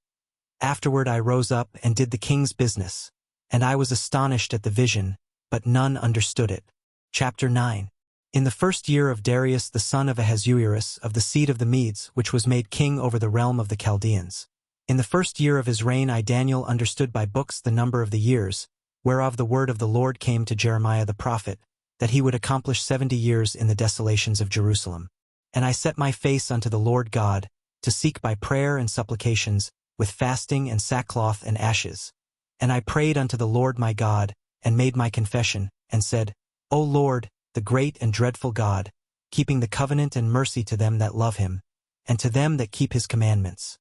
[SPEAKER 1] Afterward I rose up and did the king's business, and I was astonished at the vision, but none understood it. Chapter 9. In the first year of Darius the son of Ahasuerus of the seed of the Medes, which was made king over the realm of the Chaldeans. In the first year of his reign I Daniel understood by books the number of the years, whereof the word of the Lord came to Jeremiah the prophet, that he would accomplish 70 years in the desolations of Jerusalem. And I set my face unto the Lord God, to seek by prayer and supplications, with fasting and sackcloth and ashes. And I prayed unto the Lord my God, and made my confession, and said, O Lord, the great and dreadful God, keeping the covenant and mercy to them that love him, and to them that keep his commandments.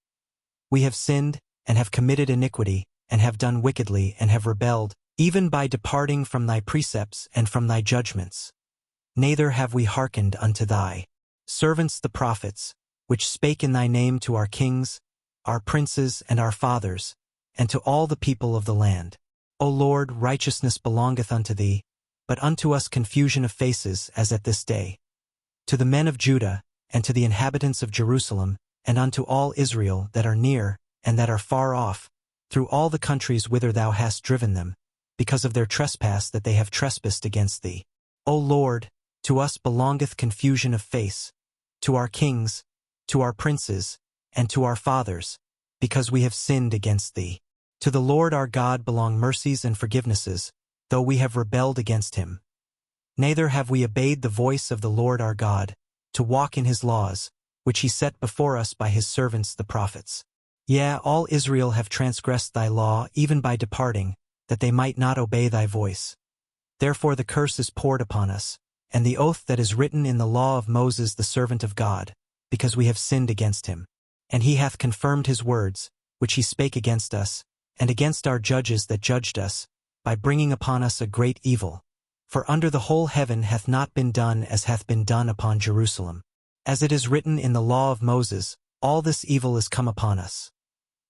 [SPEAKER 1] We have sinned, and have committed iniquity, and have done wickedly, and have rebelled, even by departing from thy precepts and from thy judgments. Neither have we hearkened unto thy servants the prophets, which spake in thy name to our kings, our princes, and our fathers, and to all the people of the land. O Lord, righteousness belongeth unto thee, but unto us confusion of faces, as at this day. To the men of Judah, and to the inhabitants of Jerusalem, and unto all Israel that are near, and that are far off, through all the countries whither thou hast driven them, because of their trespass that they have trespassed against thee. O Lord, to us belongeth confusion of face, to our kings, to our princes, and to our fathers, because we have sinned against thee. To the Lord our God belong mercies and forgivenesses, though we have rebelled against him. Neither have we obeyed the voice of the Lord our God, to walk in his laws, which he set before us by his servants the prophets. Yea, all Israel have transgressed thy law, even by departing, that they might not obey thy voice. Therefore the curse is poured upon us, and the oath that is written in the law of Moses the servant of God, because we have sinned against him. And he hath confirmed his words, which he spake against us, and against our judges that judged us, by bringing upon us a great evil. For under the whole heaven hath not been done as hath been done upon Jerusalem. As it is written in the law of Moses, all this evil is come upon us.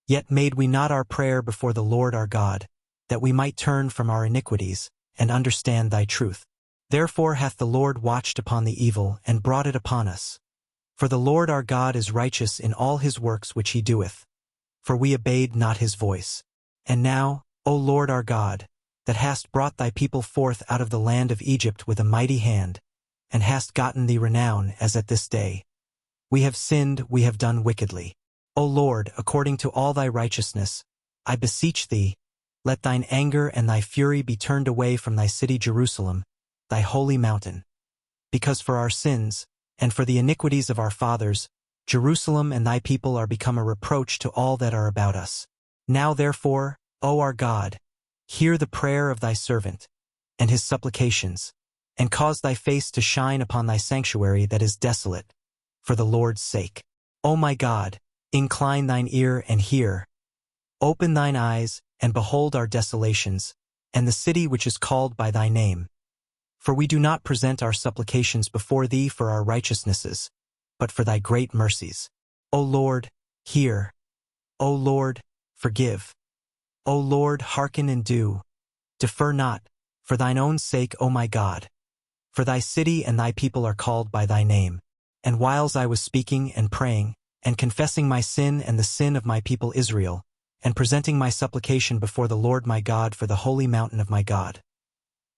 [SPEAKER 1] Yet made we not our prayer before the Lord our God, that we might turn from our iniquities, and understand thy truth. Therefore hath the Lord watched upon the evil, and brought it upon us. For the Lord our God is righteous in all his works which he doeth. For we obeyed not his voice. And now, O Lord our God, that hast brought thy people forth out of the land of Egypt with a mighty hand, and hast gotten thee renown as at this day. We have sinned, we have done wickedly. O Lord, according to all thy righteousness, I beseech thee, let thine anger and thy fury be turned away from thy city Jerusalem, thy holy mountain. Because for our sins, and for the iniquities of our fathers, Jerusalem and thy people are become a reproach to all that are about us. Now therefore, O our God, hear the prayer of thy servant, and his supplications, and cause thy face to shine upon thy sanctuary that is desolate, for the Lord's sake. O my God, incline thine ear and hear. Open thine eyes, and behold our desolations, and the city which is called by thy name. For we do not present our supplications before thee for our righteousnesses, but for thy great mercies. O Lord, hear. O Lord, forgive. O Lord, hearken and do. Defer not, for thine own sake, O my God. For thy city and thy people are called by thy name. And whiles I was speaking and praying, and confessing my sin and the sin of my people Israel, and presenting my supplication before the Lord my God for the holy mountain of my God.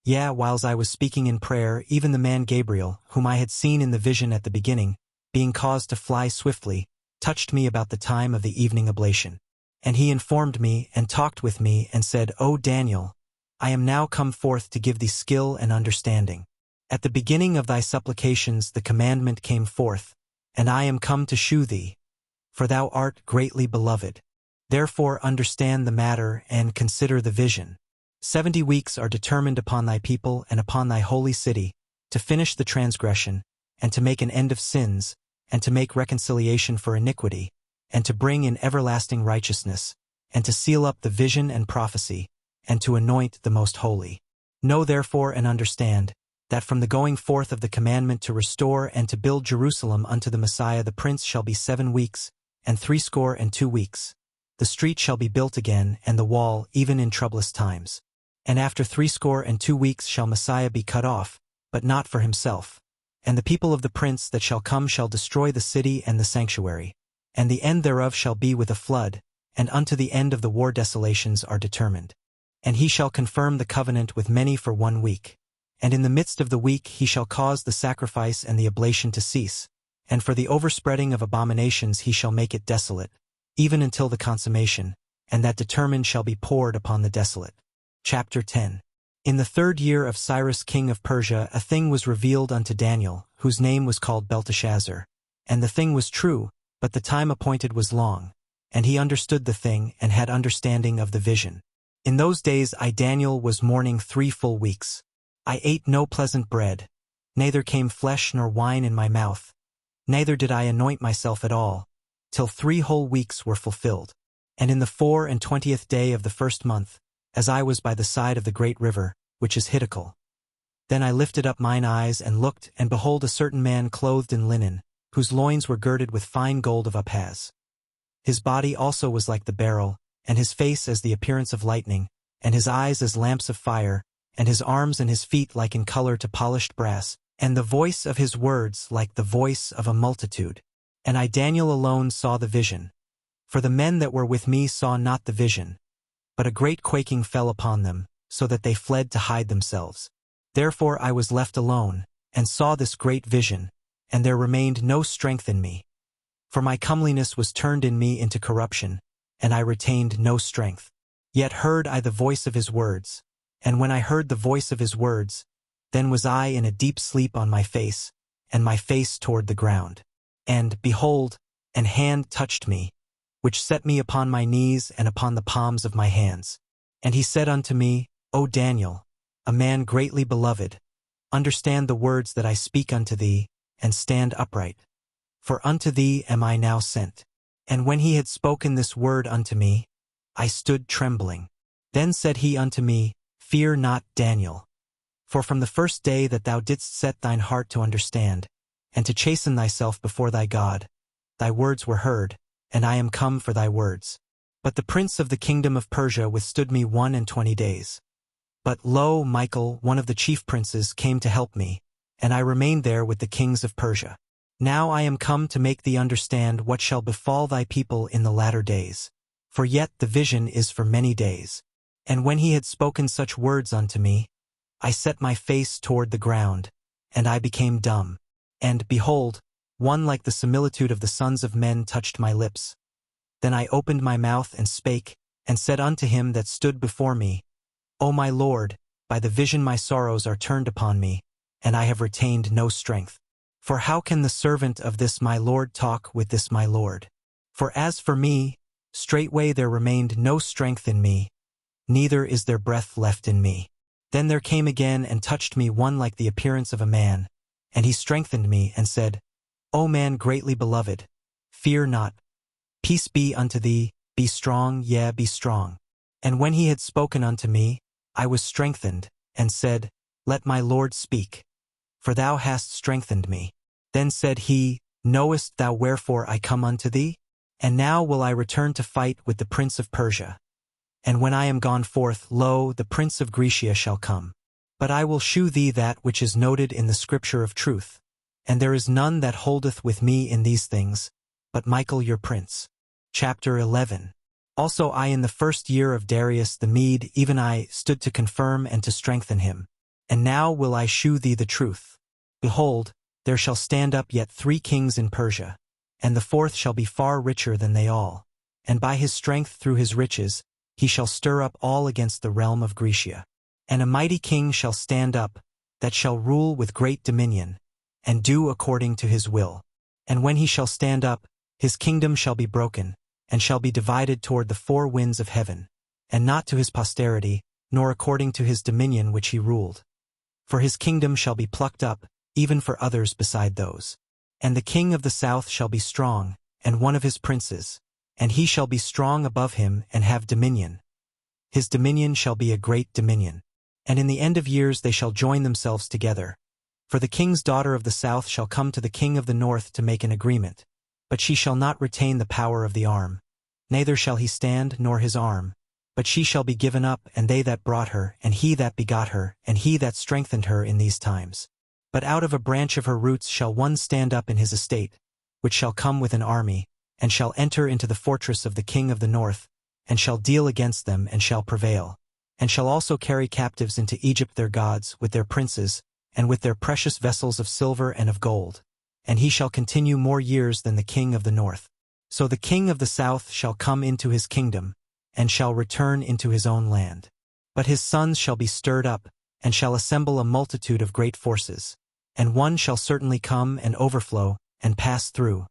[SPEAKER 1] Yea, whiles I was speaking in prayer, even the man Gabriel, whom I had seen in the vision at the beginning, being caused to fly swiftly, touched me about the time of the evening oblation. And he informed me, and talked with me, and said, O Daniel, I am now come forth to give thee skill and understanding. At the beginning of thy supplications the commandment came forth, and I am come to shew thee, for thou art greatly beloved. Therefore understand the matter, and consider the vision. 70 weeks are determined upon thy people and upon thy holy city, to finish the transgression, and to make an end of sins, and to make reconciliation for iniquity, and to bring in everlasting righteousness, and to seal up the vision and prophecy, and to anoint the most holy. Know therefore and understand, that from the going forth of the commandment to restore and to build Jerusalem unto the Messiah the Prince shall be 7 weeks, and 62 weeks. The street shall be built again, and the wall, even in troublous times. And after 62 weeks shall Messiah be cut off, but not for himself. And the people of the prince that shall come shall destroy the city and the sanctuary. And the end thereof shall be with a flood, and unto the end of the war desolations are determined. And he shall confirm the covenant with many for 1 week. And in the midst of the week he shall cause the sacrifice and the oblation to cease, and for the overspreading of abominations he shall make it desolate, even until the consummation, and that determined shall be poured upon the desolate. Chapter 10. In the 3rd year of Cyrus king of Persia a thing was revealed unto Daniel, whose name was called Belteshazzar. And the thing was true, but the time appointed was long. And he understood the thing, and had understanding of the vision. In those days I Daniel was mourning 3 full weeks. I ate no pleasant bread, neither came flesh nor wine in my mouth, neither did I anoint myself at all, till 3 whole weeks were fulfilled. And in the 24th day of the 1st month, as I was by the side of the great river, which is Hiddekel. Then I lifted up mine eyes and looked, and behold a certain man clothed in linen, whose loins were girded with fine gold of Uphaz. His body also was like the beryl, and his face as the appearance of lightning, and his eyes as lamps of fire, and his arms and his feet like in color to polished brass, and the voice of his words like the voice of a multitude. And I Daniel alone saw the vision. For the men that were with me saw not the vision, but a great quaking fell upon them, so that they fled to hide themselves. Therefore I was left alone, and saw this great vision, and there remained no strength in me. For my comeliness was turned in me into corruption, and I retained no strength. Yet heard I the voice of his words. And when I heard the voice of his words, then was I in a deep sleep on my face, and my face toward the ground. And, behold, an hand touched me, which set me upon my knees and upon the palms of my hands. And he said unto me, O Daniel, a man greatly beloved, understand the words that I speak unto thee, and stand upright. For unto thee am I now sent. And when he had spoken this word unto me, I stood trembling. Then said he unto me, Fear not, Daniel. For from the first day that thou didst set thine heart to understand, and to chasten thyself before thy God, thy words were heard, and I am come for thy words. But the prince of the kingdom of Persia withstood me 21 days. But lo, Michael, one of the chief princes, came to help me, and I remained there with the kings of Persia. Now I am come to make thee understand what shall befall thy people in the latter days. For yet the vision is for many days. And when he had spoken such words unto me, I set my face toward the ground, and I became dumb. And, behold, one like the similitude of the sons of men touched my lips. Then I opened my mouth and spake, and said unto him that stood before me, O my Lord, by the vision my sorrows are turned upon me, and I have retained no strength. For how can the servant of this my Lord talk with this my Lord? For as for me, straightway there remained no strength in me, neither is there breath left in me. Then there came again and touched me one like the appearance of a man, and he strengthened me and said, O man greatly beloved, fear not. Peace be unto thee, be strong, yea, be strong. And when he had spoken unto me, I was strengthened, and said, Let my Lord speak, for thou hast strengthened me. Then said he, Knowest thou wherefore I come unto thee? And now will I return to fight with the prince of Persia. And when I am gone forth, lo, the prince of Grecia shall come. But I will shew thee that which is noted in the scripture of truth. And there is none that holdeth with me in these things, but Michael your prince. Chapter 11. Also I in the 1st year of Darius the Mede, even I, stood to confirm and to strengthen him. And now will I shew thee the truth. Behold, there shall stand up yet 3 kings in Persia, and the 4th shall be far richer than they all. And by his strength through his riches, he shall stir up all against the realm of Grecia. And a mighty king shall stand up, that shall rule with great dominion, and do according to his will. And when he shall stand up, his kingdom shall be broken, and shall be divided toward the 4 winds of heaven, and not to his posterity, nor according to his dominion which he ruled. For his kingdom shall be plucked up, even for others beside those. And the king of the south shall be strong, and one of his princes, and he shall be strong above him and have dominion. His dominion shall be a great dominion. And in the end of years they shall join themselves together. For the king's daughter of the south shall come to the king of the north to make an agreement, but she shall not retain the power of the arm. Neither shall he stand nor his arm, but she shall be given up, and they that brought her, and he that begot her, and he that strengthened her in these times. But out of a branch of her roots shall one stand up in his estate, which shall come with an army, and shall enter into the fortress of the king of the north, and shall deal against them, and shall prevail, and shall also carry captives into Egypt their gods, with their princes, and with their precious vessels of silver and of gold. And he shall continue more years than the king of the north. So the king of the south shall come into his kingdom, and shall return into his own land. But his sons shall be stirred up, and shall assemble a multitude of great forces. And one shall certainly come and overflow, and pass through.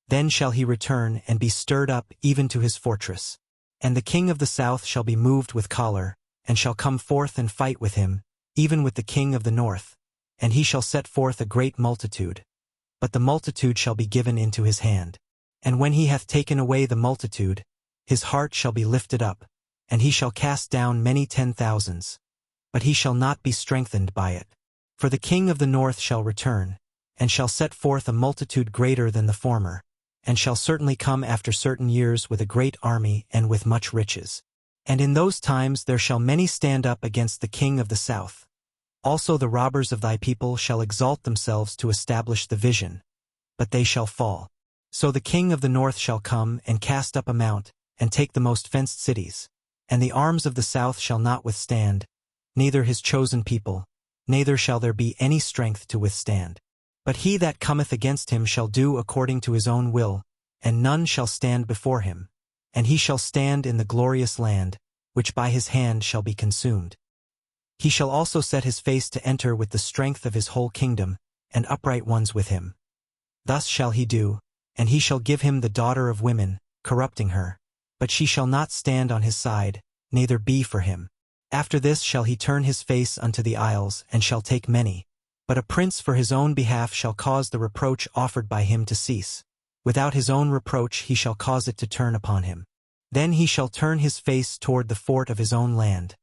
[SPEAKER 1] Then shall he return and be stirred up even to his fortress. And the king of the south shall be moved with choler, and shall come forth and fight with him, even with the king of the north. And he shall set forth a great multitude. But the multitude shall be given into his hand. And when he hath taken away the multitude, his heart shall be lifted up, and he shall cast down many 10,000s. But he shall not be strengthened by it. For the king of the north shall return, and shall set forth a multitude greater than the former, and shall certainly come after certain years with a great army and with much riches. And in those times there shall many stand up against the king of the south. Also the robbers of thy people shall exalt themselves to establish the vision, but they shall fall. So the king of the north shall come and cast up a mount, and take the most fenced cities. And the arms of the south shall not withstand, neither his chosen people, neither shall there be any strength to withstand. But he that cometh against him shall do according to his own will, and none shall stand before him. And he shall stand in the glorious land, which by his hand shall be consumed. He shall also set his face to enter with the strength of his whole kingdom, and upright ones with him. Thus shall he do, and he shall give him the daughter of women, corrupting her. But she shall not stand on his side, neither be for him. After this shall he turn his face unto the isles, and shall take many. But a prince for his own behalf shall cause the reproach offered by him to cease. Without his own reproach he shall cause it to turn upon him. Then he shall turn his face toward the fort of his own land.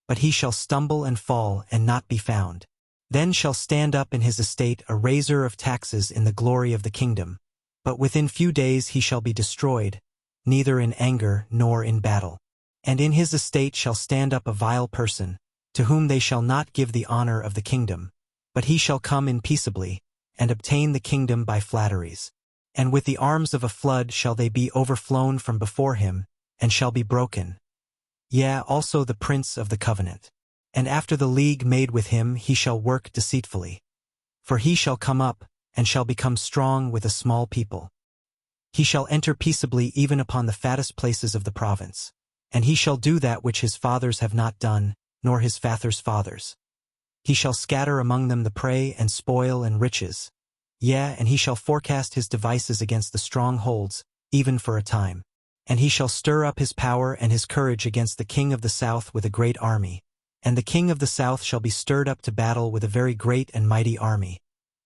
[SPEAKER 1] But he shall stumble and fall and not be found. Then shall stand up in his estate a raiser of taxes in the glory of the kingdom. But within few days he shall be destroyed, neither in anger nor in battle. And in his estate shall stand up a vile person, to whom they shall not give the honor of the kingdom. But he shall come in peaceably, and obtain the kingdom by flatteries. And with the arms of a flood shall they be overflown from before him, and shall be broken. Yea, also the prince of the covenant. And after the league made with him he shall work deceitfully. For he shall come up, and shall become strong with a small people. He shall enter peaceably even upon the fattest places of the province. And he shall do that which his fathers have not done, nor his fathers' fathers. He shall scatter among them the prey and spoil and riches. Yea, and he shall forecast his devices against the strongholds, even for a time. And he shall stir up his power and his courage against the king of the south with a great army. And the king of the south shall be stirred up to battle with a very great and mighty army.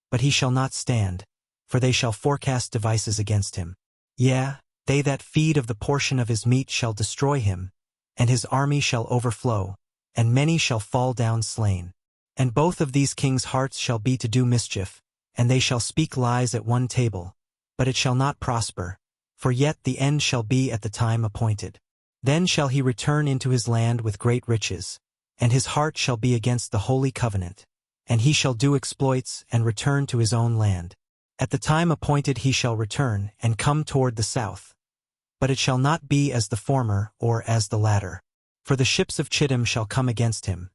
[SPEAKER 1] But he shall not stand, for they shall forecast devices against him. Yea, they that feed of the portion of his meat shall destroy him, and his army shall overflow, and many shall fall down slain. And both of these kings' hearts shall be to do mischief, and they shall speak lies at one table, but it shall not prosper, for yet the end shall be at the time appointed. Then shall he return into his land with great riches, and his heart shall be against the holy covenant, and he shall do exploits and return to his own land. At the time appointed he shall return, and come toward the south. But it shall not be as the former or as the latter. For the ships of Chittim shall come against him.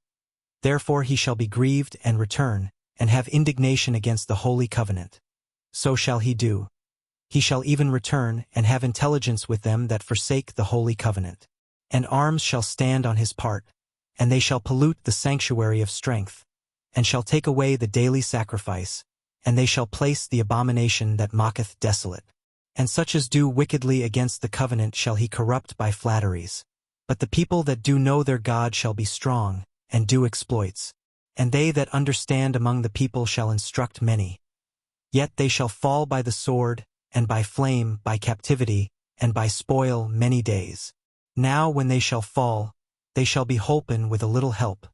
[SPEAKER 1] Therefore he shall be grieved and return, and have indignation against the holy covenant. So shall he do. He shall even return, and have intelligence with them that forsake the holy covenant. And arms shall stand on his part, and they shall pollute the sanctuary of strength, and shall take away the daily sacrifice, and they shall place the abomination that mocketh desolate. And such as do wickedly against the covenant shall he corrupt by flatteries. But the people that do know their God shall be strong, and do exploits. And they that understand among the people shall instruct many. Yet they shall fall by the sword, and by flame, by captivity, and by spoil many days. Now when they shall fall, they shall be holpen with a little help.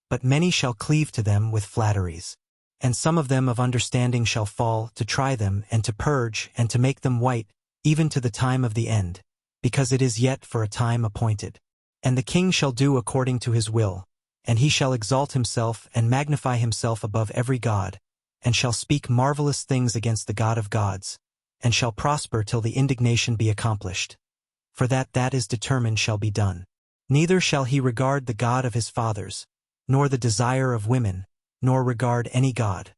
[SPEAKER 1] But many shall cleave to them with flatteries. And some of them of understanding shall fall, to try them, and to purge, and to make them white, even to the time of the end, because it is yet for a time appointed. And the king shall do according to his will, and he shall exalt himself and magnify himself above every god, and shall speak marvelous things against the God of gods, and shall prosper till the indignation be accomplished. For that is determined shall be done. Neither shall he regard the God of his fathers, nor the desire of women, nor regard any god.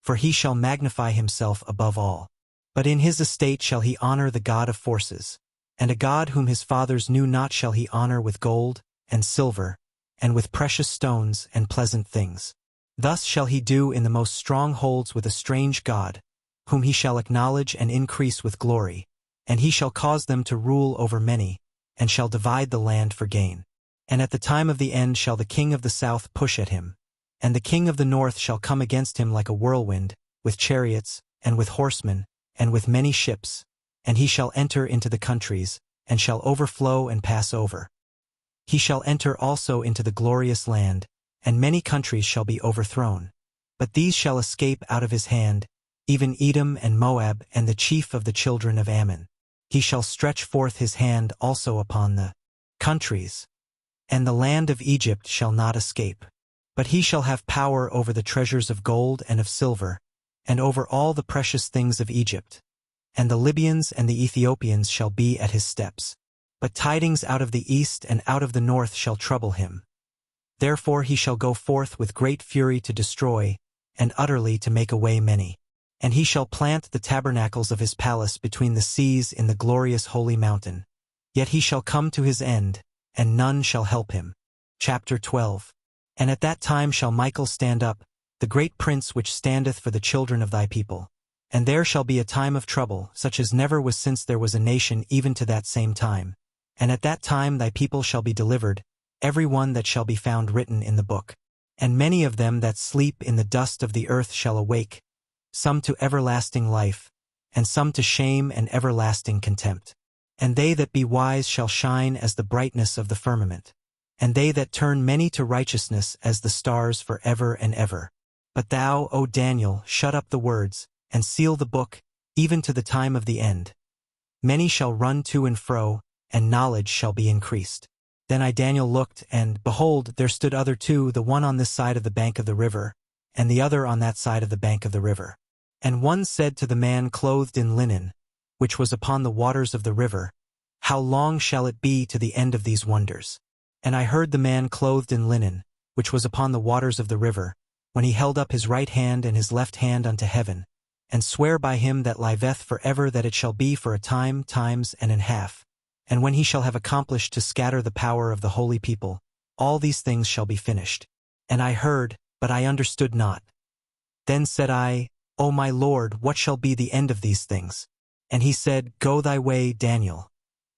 [SPEAKER 1] For he shall magnify himself above all. But in his estate shall he honor the God of forces, and a God whom his fathers knew not shall he honor with gold, and silver, and with precious stones and pleasant things. Thus shall he do in the most strongholds with a strange God, whom he shall acknowledge and increase with glory, and he shall cause them to rule over many, and shall divide the land for gain. And at the time of the end shall the king of the south push at him, and the king of the north shall come against him like a whirlwind, with chariots, and with horsemen, and with many ships, and he shall enter into the countries, and shall overflow and pass over. He shall enter also into the glorious land, and many countries shall be overthrown. But these shall escape out of his hand, even Edom and Moab and the chief of the children of Ammon. He shall stretch forth his hand also upon the countries, and the land of Egypt shall not escape. But he shall have power over the treasures of gold and of silver, and over all the precious things of Egypt. And the Libyans and the Ethiopians shall be at his steps. But tidings out of the east and out of the north shall trouble him. Therefore he shall go forth with great fury to destroy, and utterly to make away many. And he shall plant the tabernacles of his palace between the seas in the glorious holy mountain. Yet he shall come to his end, and none shall help him. Chapter 12. And at that time shall Michael stand up, the great prince which standeth for the children of thy people. And there shall be a time of trouble, such as never was since there was a nation even to that same time. And at that time thy people shall be delivered, every one that shall be found written in the book. And many of them that sleep in the dust of the earth shall awake, some to everlasting life, and some to shame and everlasting contempt. And they that be wise shall shine as the brightness of the firmament, and they that turn many to righteousness as the stars for ever and ever. But thou, O Daniel, shut up the words, and seal the book, even to the time of the end. Many shall run to and fro, and knowledge shall be increased. Then I Daniel looked, and, behold, there stood other two, the one on this side of the bank of the river, and the other on that side of the bank of the river. And one said to the man clothed in linen, which was upon the waters of the river, How long shall it be to the end of these wonders? And I heard the man clothed in linen, which was upon the waters of the river, when he held up his right hand and his left hand unto heaven, and swear by him that liveth for ever that it shall be for a time, times, and an half. And when he shall have accomplished to scatter the power of the holy people, all these things shall be finished. And I heard, but I understood not. Then said I, O my Lord, what shall be the end of these things? And he said, Go thy way, Daniel.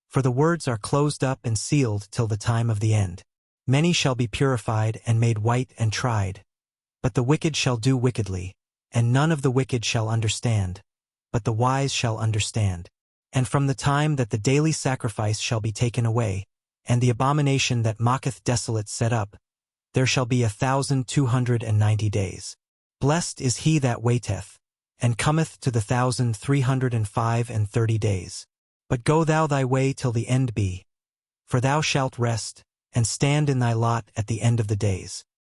[SPEAKER 1] For the words are closed up and sealed till the time of the end. Many shall be purified and made white and tried. But the wicked shall do wickedly, and none of the wicked shall understand, but the wise shall understand. And from the time that the daily sacrifice shall be taken away, and the abomination that mocketh desolate set up, there shall be 1,290 days. Blessed is he that waiteth, and cometh to the 1,335 days. But go thou thy way till the end be, for thou shalt rest, and stand in thy lot at the end of the days.